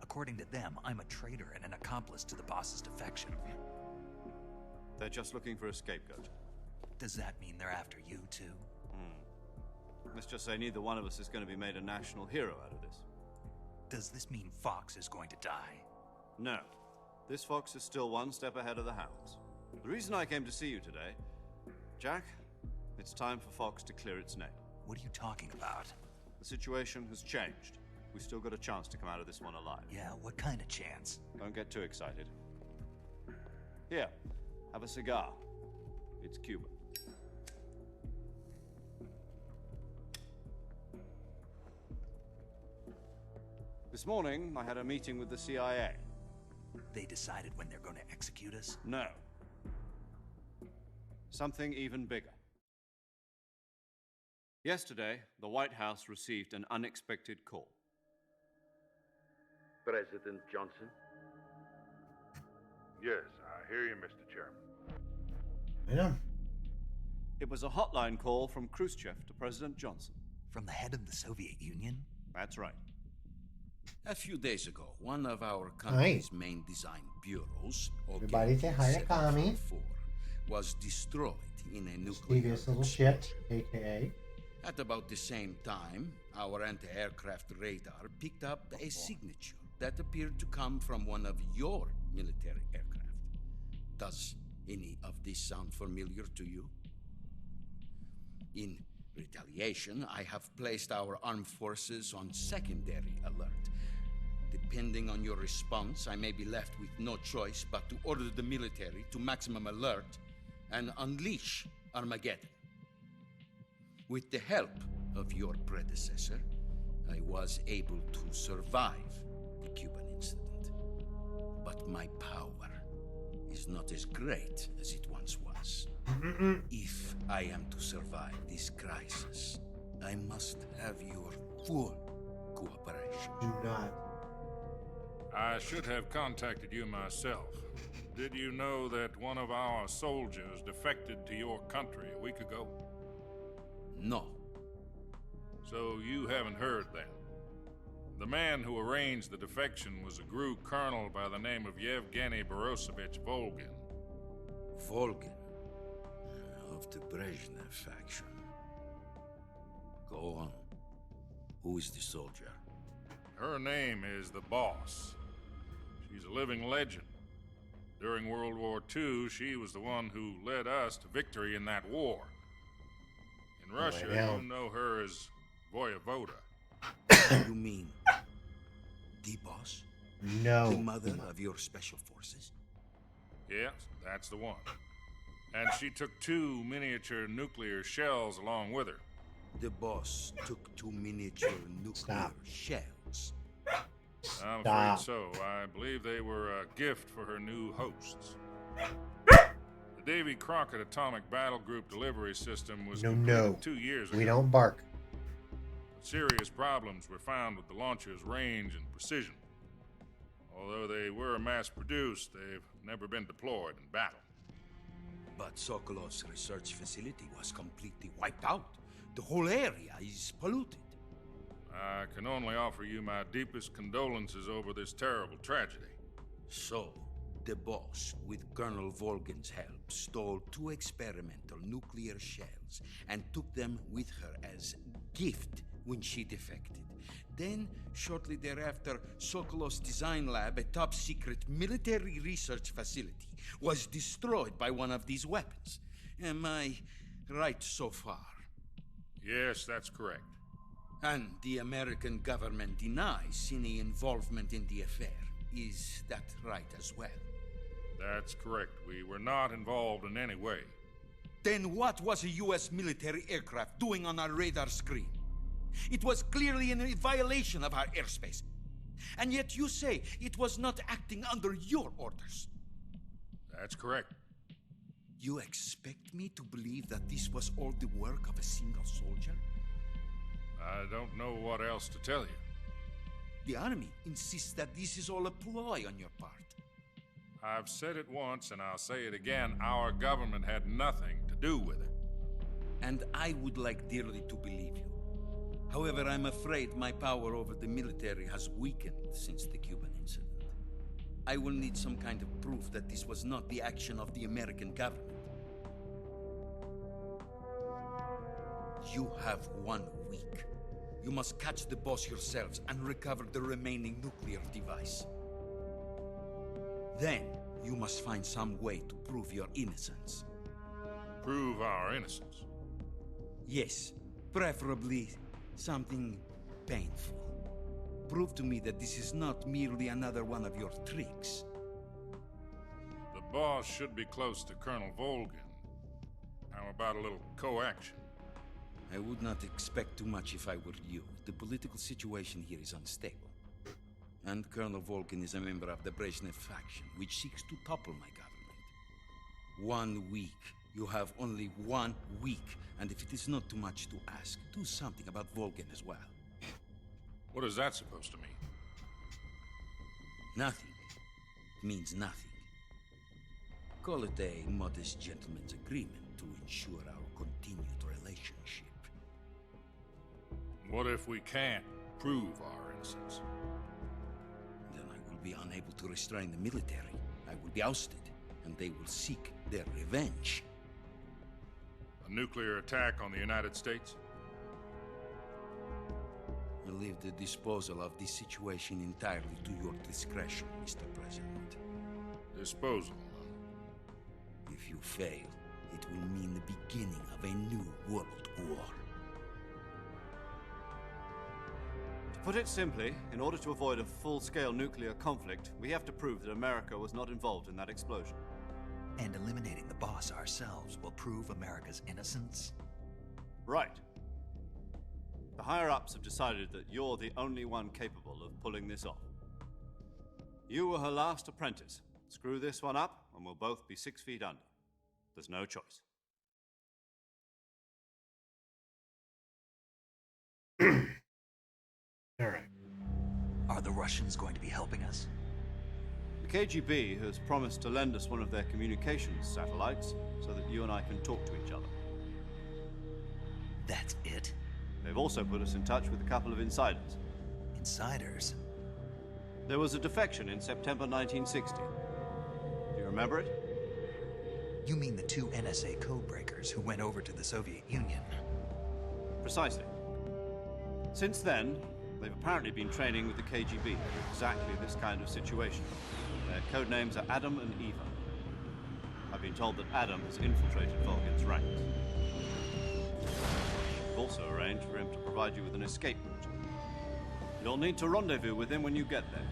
According to them, I'm a traitor and an accomplice to the boss's defection. They're just looking for a scapegoat. Does that mean they're after you, too? Let's just say neither one of us is going to be made a national hero out of this. Does this mean Fox is going to die? No. This fox is still one step ahead of the hounds. The reason I came to see you today, Jack, it's time for Fox to clear its name. What are you talking about? The situation has changed. We've still got a chance to come out of this one alive. Yeah, what kind of chance? Don't get too excited. Here, have a cigar. It's Cuban. This morning, I had a meeting with the CIA. They decided when they're going to execute us? No. Something even bigger. Yesterday, the White House received an unexpected call. President Johnson? Yes, I hear you, Mr. Chairman. Yeah. It was a hotline call from Khrushchev to President Johnson. From the head of the Soviet Union? That's right. A few days ago, one of our country's main design bureaus, Everybody say hi to Kami. was destroyed in a nuclear Devious little shit, aka. At about the same time, our anti-aircraft radar picked up a signature that appeared to come from one of your military aircraft. Does any of this sound familiar to you? In retaliation, I have placed our armed forces on secondary alert. Depending on your response, I may be left with no choice but to order the military to maximum alert and unleash Armageddon. With the help of your predecessor, I was able to survive the Cuban incident. But my power is not as great as it once was. If I am to survive this crisis, I must have your full cooperation. Do not. I should have contacted you myself. Did you know that one of our soldiers defected to your country a week ago? No. So you haven't heard then. The man who arranged the defection was a GRU colonel by the name of Yevgeny Borosovich Volgin. Volgin? Of the Brezhnev faction. Go on. Who is the soldier? Her name is the Boss. She's a living legend. During World War II, she was the one who led us to victory in that war. In Russia, you know her as Voyevoda. You mean the Boss? No. The mother of your special forces? Yes, that's the one. And she took 2 miniature nuclear shells along with her. The Boss took 2 miniature nuclear shells. I'm afraid so. I believe they were a gift for her new hosts. The Davy Crockett Atomic Battle Group delivery system was completed 2 years ago. We don't bark. Serious problems were found with the launcher's range and precision. Although they were mass-produced, they've never been deployed in battle. But Sokolov's research facility was completely wiped out. The whole area is polluted. I can only offer you my deepest condolences over this terrible tragedy. So, the Boss, with Colonel Volgin's help, stole 2 experimental nuclear shells and took them with her as gift when she defected. Then, shortly thereafter, Sokolov's design lab, a top-secret military research facility, was destroyed by one of these weapons. Am I right so far? Yes, that's correct. And the American government denies any involvement in the affair. Is that right as well? That's correct. We were not involved in any way. Then what was a U.S. military aircraft doing on our radar screen? It was clearly in a violation of our airspace. And yet you say it was not acting under your orders. That's correct. You expect me to believe that this was all the work of a single soldier? I don't know what else to tell you. The Army insists that this is all a ploy on your part. I've said it once and I'll say it again. Our government had nothing to do with it. And I would like dearly to believe you. However, I'm afraid my power over the military has weakened since the Cuban incident. I will need some kind of proof that this was not the action of the American government. You have 1 week. You must catch the boss yourselves and recover the remaining nuclear device. Then, you must find some way to prove your innocence. Prove our innocence? Yes, preferably something painful. Prove to me that this is not merely another one of your tricks. The boss should be close to Colonel Volgin. How about a little co-action? I would not expect too much if I were you. The political situation here is unstable. And Colonel Volgin is a member of the Brezhnev faction, which seeks to topple my government. 1 week. You have only 1 week. And if it is not too much to ask, do something about Volgin as well. What is that supposed to mean? Nothing. It means nothing. Call it a modest gentleman's agreement to ensure our continued relationship. What if we can't prove our innocence? Then I will be unable to restrain the military. I will be ousted, and they will seek their revenge. A nuclear attack on the United States? I leave the disposal of this situation entirely to your discretion, Mr. President. Disposal? If you fail, it will mean the beginning of a new world war. To put it simply, in order to avoid a full-scale nuclear conflict, we have to prove that America was not involved in that explosion. And eliminating the boss ourselves will prove America's innocence? Right. The higher-ups have decided that you're the only one capable of pulling this off. You were her last apprentice. Screw this one up, and we'll both be 6 feet under. There's no choice. All right. Are the Russians going to be helping us? The KGB has promised to lend us one of their communications satellites so that you and I can talk to each other. That's it? They've also put us in touch with a couple of insiders. Insiders? There was a defection in September 1960. Do you remember it? You mean the 2 NSA codebreakers who went over to the Soviet Union? Precisely. Since then, they've apparently been training with the KGB for exactly this kind of situation. Their code names are Adam and Eva. I've been told that Adam has infiltrated Volgin's ranks. We've also arranged for him to provide you with an escape route. You'll need to rendezvous with him when you get there.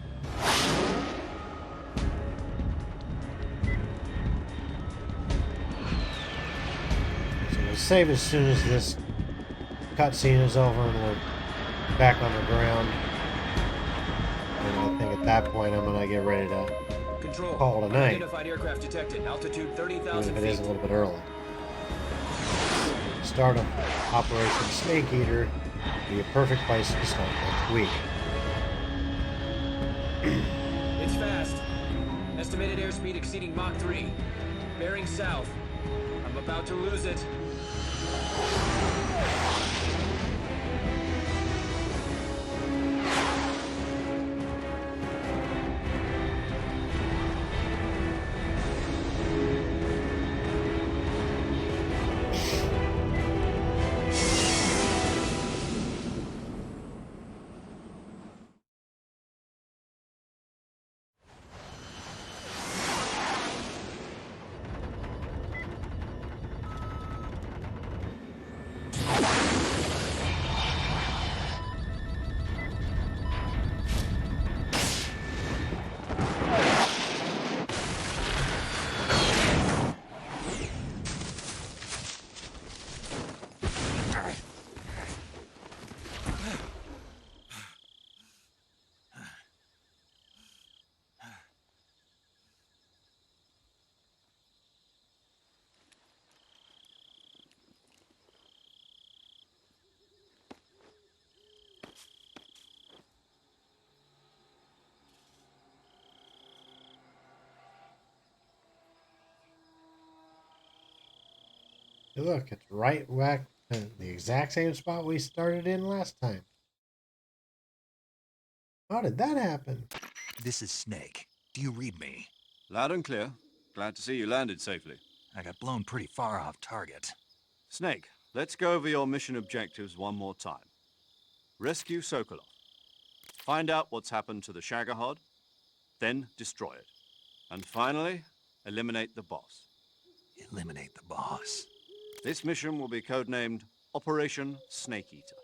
So we'll save as soon as this cutscene is over and we're back on the ground. And I think at that point I'm gonna get ready to call it a night. Identified aircraft detected. Altitude 30,000 even if feet. it is a little bit early. Start of Operation Snake Eater would be a perfect place to start next week. It's fast. Estimated airspeed exceeding Mach 3. Bearing south. I'm about to lose it. Hey, look, it's right back in the exact same spot we started in last time. How did that happen? This is Snake. Do you read me? Loud and clear. Glad to see you landed safely. I got blown pretty far off target. Snake, let's go over your mission objectives one more time. Rescue Sokolov. Find out what's happened to the Shagohod, then destroy it. And finally, eliminate the boss. Eliminate the boss. This mission will be codenamed Operation Snake Eater.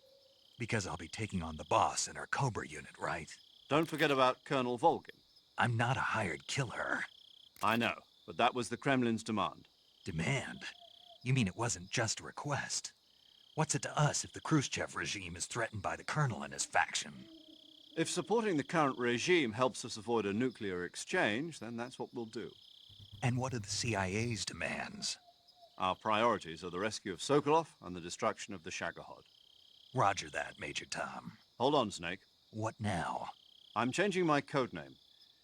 Because I'll be taking on the boss in our Cobra unit, right? Don't forget about Colonel Volgin. I'm not a hired killer. I know, but that was the Kremlin's demand. Demand? You mean it wasn't just a request? What's it to us if the Khrushchev regime is threatened by the Colonel and his faction? If supporting the current regime helps us avoid a nuclear exchange, then that's what we'll do. And what are the CIA's demands? Our priorities are the rescue of Sokolov and the destruction of the Shagohod. Roger that, Major Tom. Hold on, Snake. What now? I'm changing my codename.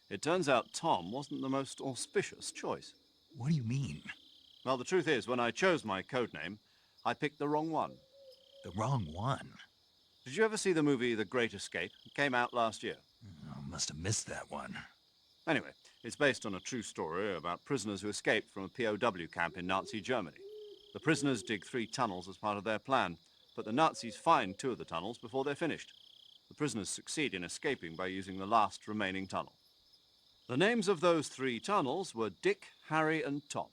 It turns out Tom wasn't the most auspicious choice. What do you mean? Well, the truth is, when I chose my codename, I picked the wrong one. The wrong one? Did you ever see the movie The Great Escape? It came out last year. Oh, must have missed that one. Anyway, it's based on a true story about prisoners who escaped from a POW camp in Nazi Germany. The prisoners dig 3 tunnels as part of their plan, but the Nazis find 2 of the tunnels before they're finished. The prisoners succeed in escaping by using the last remaining tunnel. The names of those 3 tunnels were Dick, Harry, and Tom.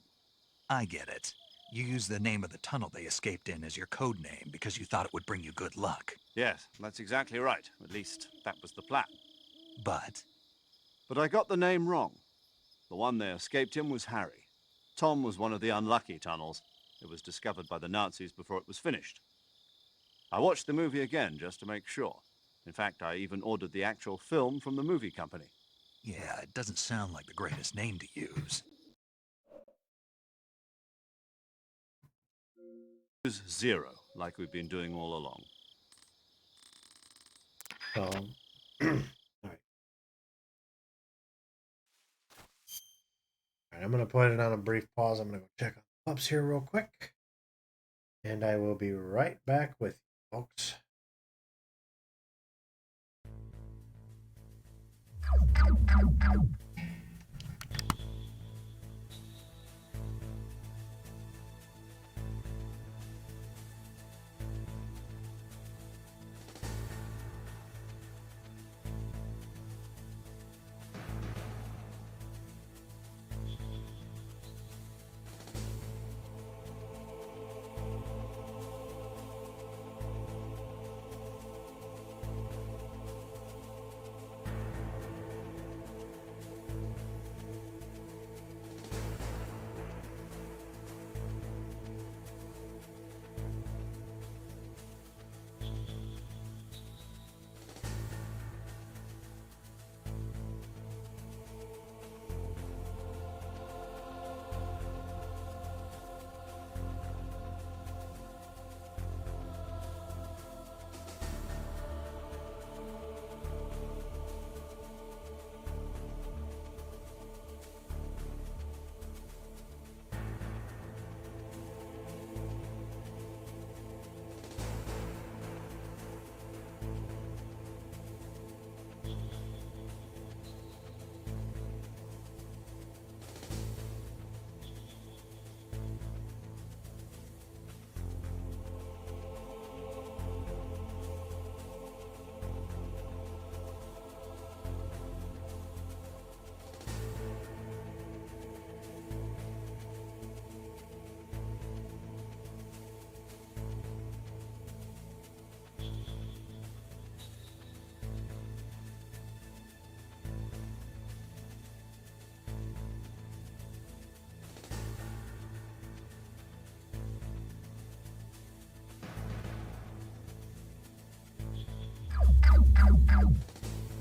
I get it. You used the name of the tunnel they escaped in as your code name because you thought it would bring you good luck. Yes, that's exactly right. At least, that was the plan. But I got the name wrong. The one they escaped in was Harry. Tom was one of the unlucky tunnels. It was discovered by the Nazis before it was finished. I watched the movie again just to make sure. In fact, I even ordered the actual film from the movie company. yeah, it doesn't sound like the greatest name to use. Use 0, like we've been doing all along. So, all right. All right, I'm going to put it on a brief pause. I'm going to go check on the pups here real quick. And I will be right back with you, folks.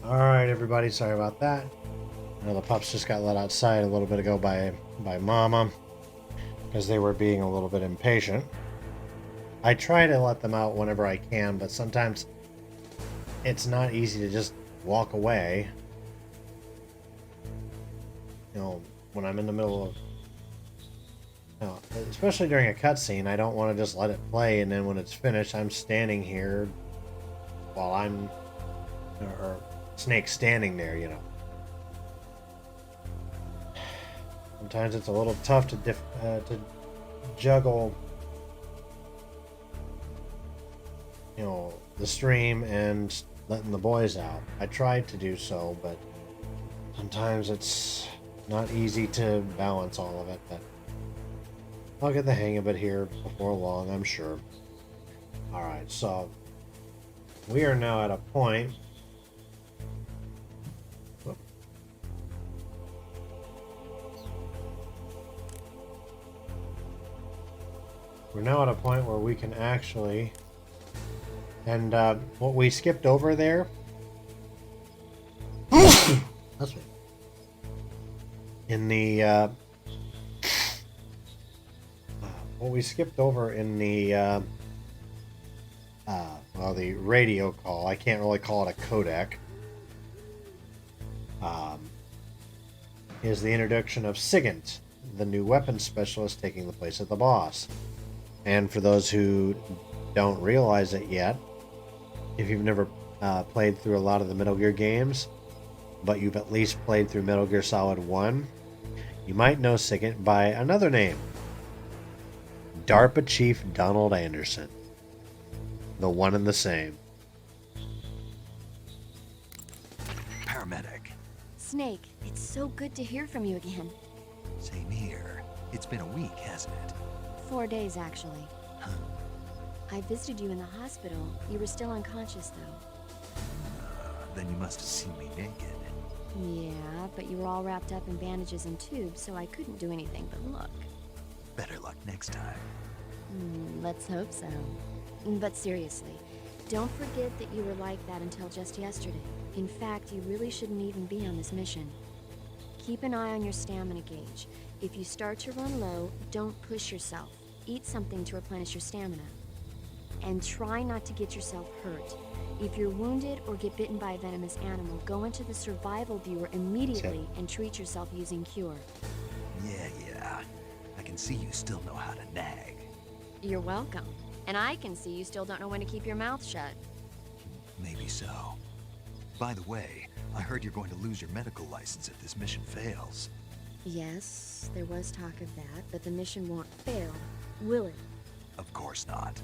All right, everybody. Sorry about that. I know the pups just got let outside a little bit ago by Mama because they were being a little bit impatient. I try to let them out whenever I can, but sometimes it's not easy to just walk away. You know, when I'm in the middle of, you know, especially during a cutscene, I don't want to just let it play, and then when it's finished, I'm standing here while I'm, or Snake's standing there, you know. Sometimes it's a little tough to juggle the stream and letting the boys out. I tried to do so, but sometimes it's not easy to balance all of it. But I'll get the hang of it here before long, I'm sure. Alright, so we are now at a point. Whoop. We're now at a point where we can actually, and what we skipped over there, that's me. In the what we skipped over in the well, the radio call. I can't really call it a codec. Is the introduction of Sigint, the new weapons specialist taking the place of the boss. And for those who don't realize it yet, if you've never played through a lot of the Metal Gear games, but you've at least played through Metal Gear Solid 1, you might know Sigint by another name. DARPA Chief Donald Anderson. The one and the same. Paramedic. Snake, it's so good to hear from you again. Same here. It's been a week, hasn't it? 4 days, actually. I visited you in the hospital. You were still unconscious, though. Then you must have seen me naked. Yeah, but you were all wrapped up in bandages and tubes, so I couldn't do anything but look. Better luck next time. Let's hope so. But seriously, don't forget that you were like that until just yesterday. In fact, you really shouldn't even be on this mission. Keep an eye on your stamina gauge. If you start to run low, don't push yourself. Eat something to replenish your stamina. And try not to get yourself hurt. If you're wounded or get bitten by a venomous animal, go into the survival viewer immediately and treat yourself using Cure. Yeah. I can see you still know how to nag. You're welcome. And I can see you still don't know when to keep your mouth shut. Maybe so. By the way, I heard you're going to lose your medical license if this mission fails. Yes, there was talk of that, but the mission won't fail, will it? Of course not.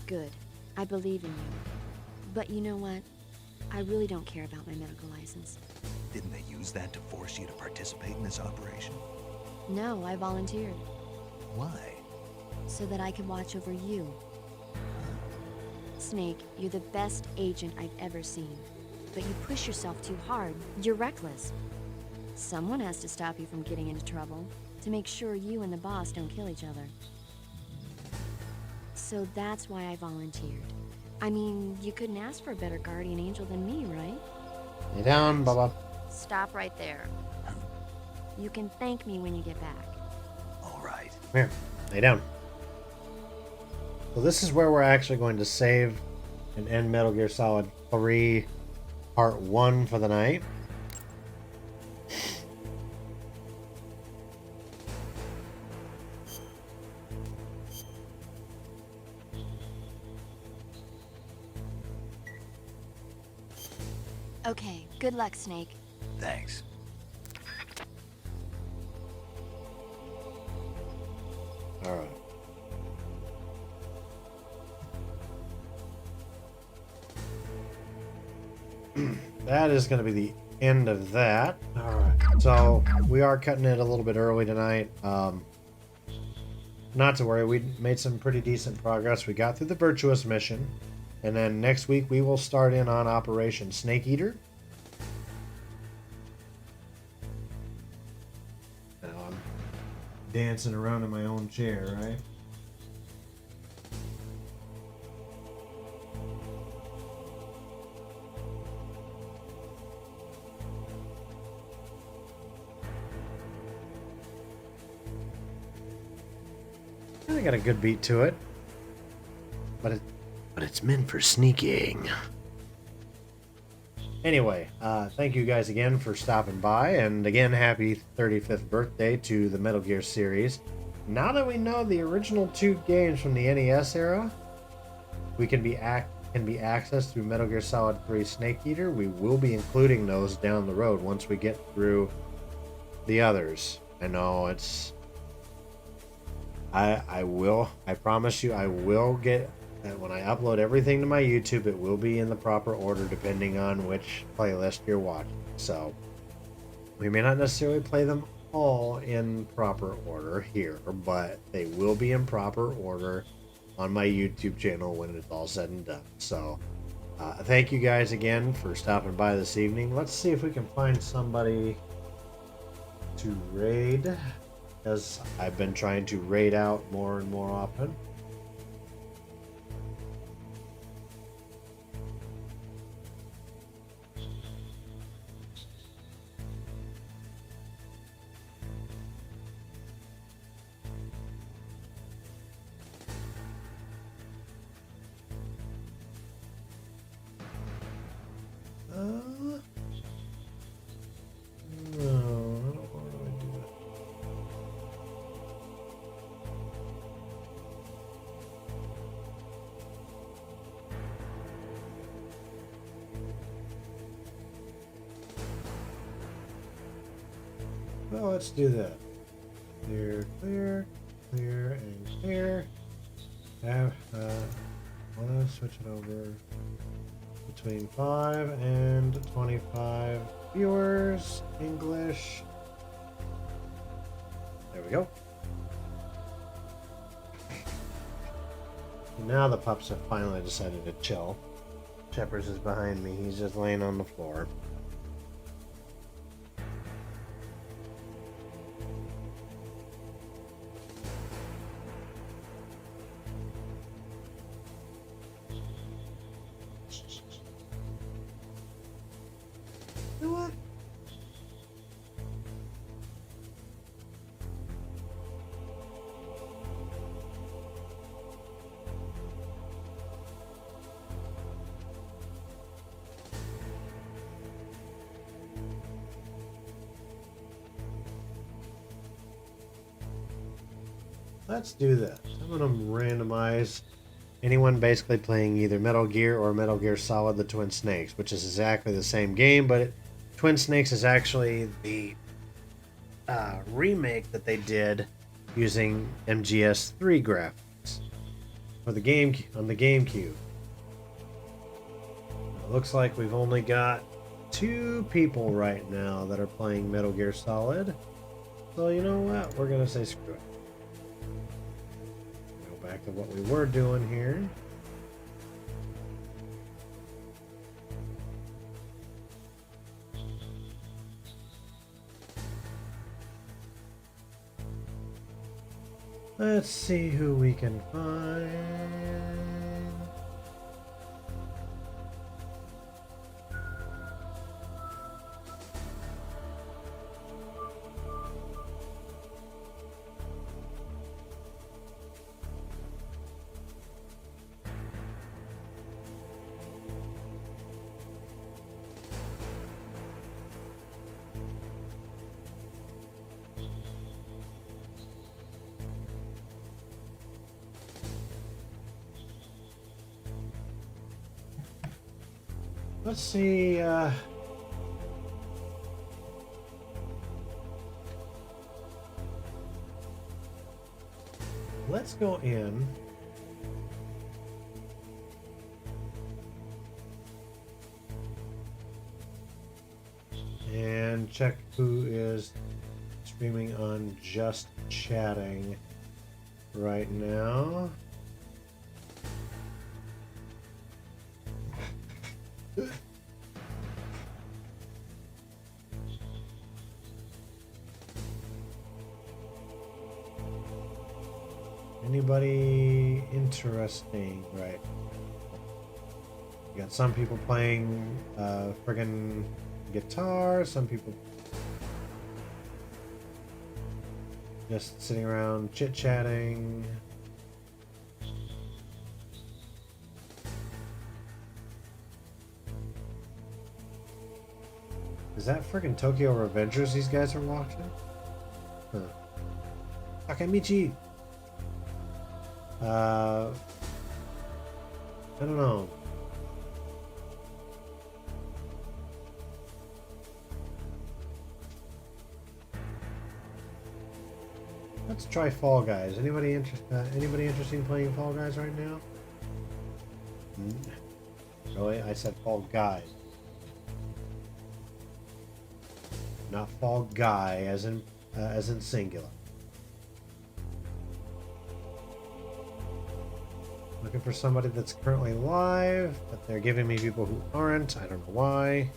Good. I believe in you. But you know what? I really don't care about my medical license. Didn't they use that to force you to participate in this operation? No, I volunteered. Why? So that I could watch over you. Snake, you're the best agent I've ever seen. But you push yourself too hard. You're reckless. Someone has to stop you from getting into trouble, to make sure you and the boss don't kill each other. So that's why I volunteered. I mean, you couldn't ask for a better guardian angel than me, right? Lay down, Bubba. Stop right there. You can thank me when you get back. All right. Here, lay down. So this is where we're actually going to save and end Metal Gear Solid 3 Part 1 for the night. Okay, good luck, Snake. Thanks. All right. That is going to be the end of that. All right. So we are cutting it a little bit early tonight. Not to worry. We made some pretty decent progress. We got through the Virtuous mission. And then next week we will start in on Operation Snake Eater. Now I'm dancing around in my own chair, right? I got a good beat to it, but it's meant for sneaking. Anyway, thank you guys again for stopping by, and again, happy 35th birthday to the Metal Gear series. Now that we know the original 2 games from the NES era, we can be accessed through Metal Gear Solid 3 Snake Eater. We will be including those down the road once we get through the others. I know it's. I promise you, I will get that when I upload everything to my YouTube, it will be in the proper order depending on which playlist you're watching. So we may not necessarily play them all in proper order here, but they will be in proper order on my YouTube channel when it's all said and done. So thank you guys again for stopping by this evening. Let's see if we can find somebody to raid, as I've been trying to raid out more and more often. No, I don't want to do that. Well, let's do that. Clear, clear, clear, and clear. I want to switch it over between 5 and 25 viewers. English. There we go. Now the pups have finally decided to chill. Shepherd's is behind me. He's just laying on the floor. You know what? Let's do this. I'm going to randomize anyone basically playing either Metal Gear or Metal Gear Solid the Twin Snakes, which is exactly the same game, but Twin Snakes is actually the remake that they did using MGS 3 graphics for the game on the GameCube. It looks like we've only got 2 people right now that are playing Metal Gear Solid. So you know what? We're going to say screw it. Go back to what we were doing here. Let's see who we can find. Let's see, let's go in and check who is streaming on Just Chatting right now. Anybody interesting, right? You got some people playing friggin' guitar, some people just sitting around chit-chatting. Is that friggin' Tokyo Revengers these guys are watching? Huh. Takemichi! I don't know. Let's try Fall Guys. Anybody interested in playing Fall Guys right now? Really? I said Fall Guys. Not Fall Guy, as in singular. Looking for somebody that's currently live, but they're giving me people who aren't. I don't know why.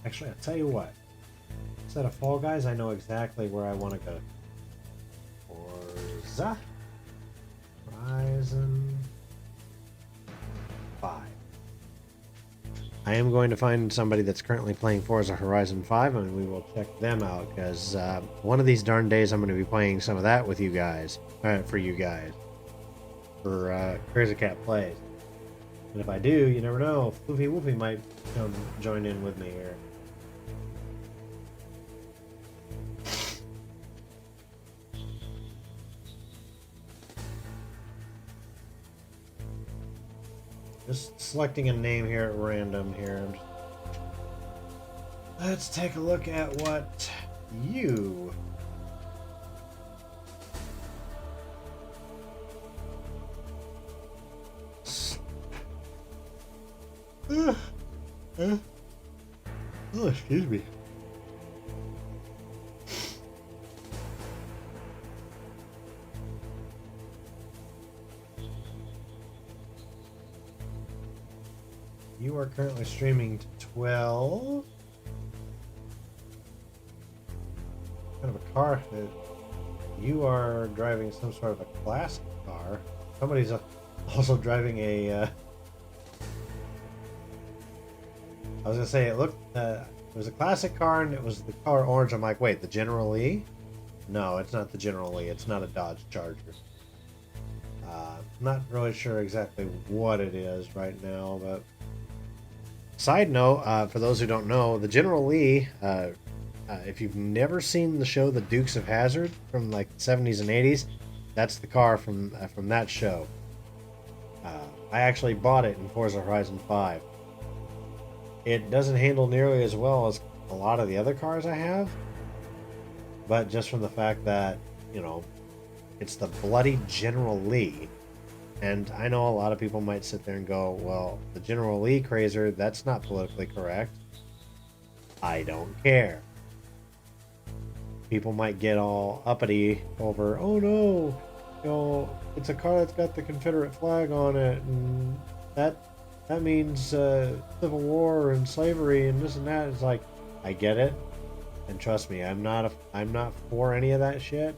Actually, I'll tell you what. Instead of Fall Guys, I know exactly where I want to go. Forza Horizon 5. I am going to find somebody that's currently playing Forza Horizon 5, and we will check them out, because one of these darn days I'm going to be playing some of that with you guys. For you guys. For Crazy Cat Plays. And if I do, you never know, Floofy Woofy might come join in with me here. Just selecting a name here at random here. Let's take a look at what you... Oh, excuse me. You are currently streaming to 12. Kind of a car that you are driving some sort of a classic car. Somebody's also driving a. I was gonna say it looked. It was a classic car, and it was the color orange. I'm like, wait, the General Lee? No, it's not the General Lee. It's not a Dodge Charger. Not really sure exactly what it is right now, but. Side note, for those who don't know, the General Lee, if you've never seen the show The Dukes of Hazzard from like the 70s and 80s, that's the car from that show. I actually bought it in Forza Horizon 5. It doesn't handle nearly as well as a lot of the other cars I have, but just from the fact that, you know, it's the bloody General Lee. And I know a lot of people might sit there and go, well, the General Lee crazer, that's not politically correct. I don't care. People might get all uppity over, oh no, you know, it's a car that's got the Confederate flag on it, and that means Civil War and slavery and this and that. It's like, I get it, and trust me, I'm not for any of that shit.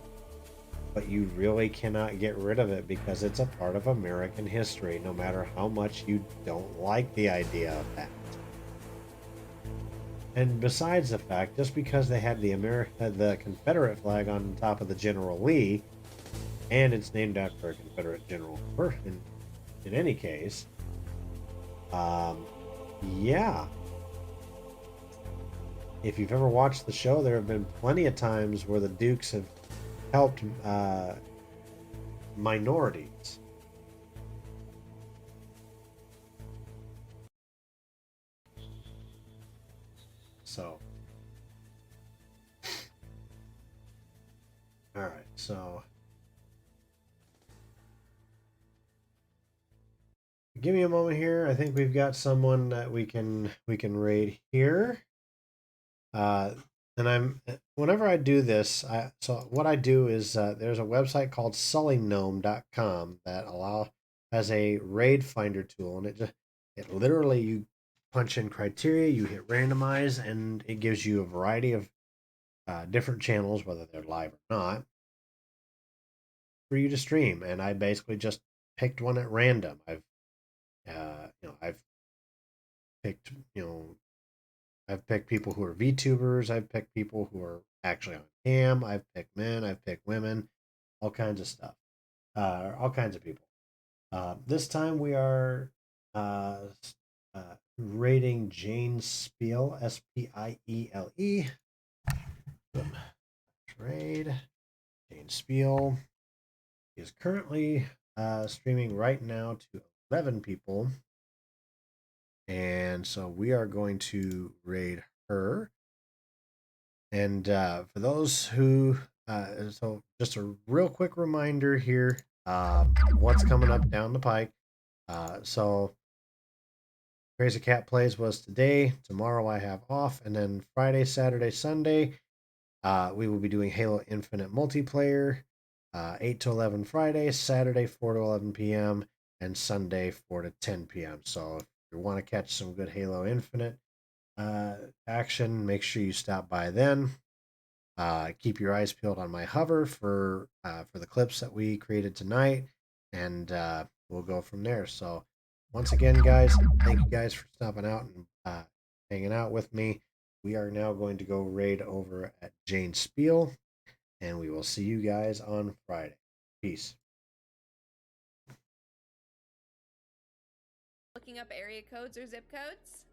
But you really cannot get rid of it because it's a part of American history, no matter how much you don't like the idea of that. And besides the fact, just because they had the Confederate flag on top of the General Lee, and it's named after a Confederate general in any case, yeah. If you've ever watched the show, there have been plenty of times where the Dukes have helped minorities. So, all right. So, give me a moment here. I think we've got someone that we can raid here. And whenever I do this, so what I do is there's a website called sullygnome.com that has a raid finder tool, and it literally, you punch in criteria, you hit randomize, and it gives you a variety of different channels, whether they're live or not, for you to stream. And I basically just picked one at random. I've picked, I've picked people who are VTubers. I've picked people who are actually on cam. I've picked men. I've picked women. All kinds of stuff. All kinds of people. This time we are rating Jane Spiele, Spiele. Raid Jane Spiele. He is currently streaming right now to 11 people. And so we are going to raid her. And for those who, so just a real quick reminder here, what's coming up down the pike. So Crazy Cat Plays was today. Tomorrow I have off. And then Friday, Saturday, Sunday, we will be doing Halo Infinite multiplayer, 8 to 11 Friday, Saturday 4 to 11 p.m., and Sunday 4 to 10 p.m. So if you want to catch some good Halo Infinite action, make sure you stop by then. Keep your eyes peeled on my hover for the clips that we created tonight, and we'll go from there. So once again, guys, thank you guys for stopping out and hanging out with me. We are now going to go raid over at Jane Spiel, and we will see you guys on Friday. Peace. Looking up area codes or zip codes?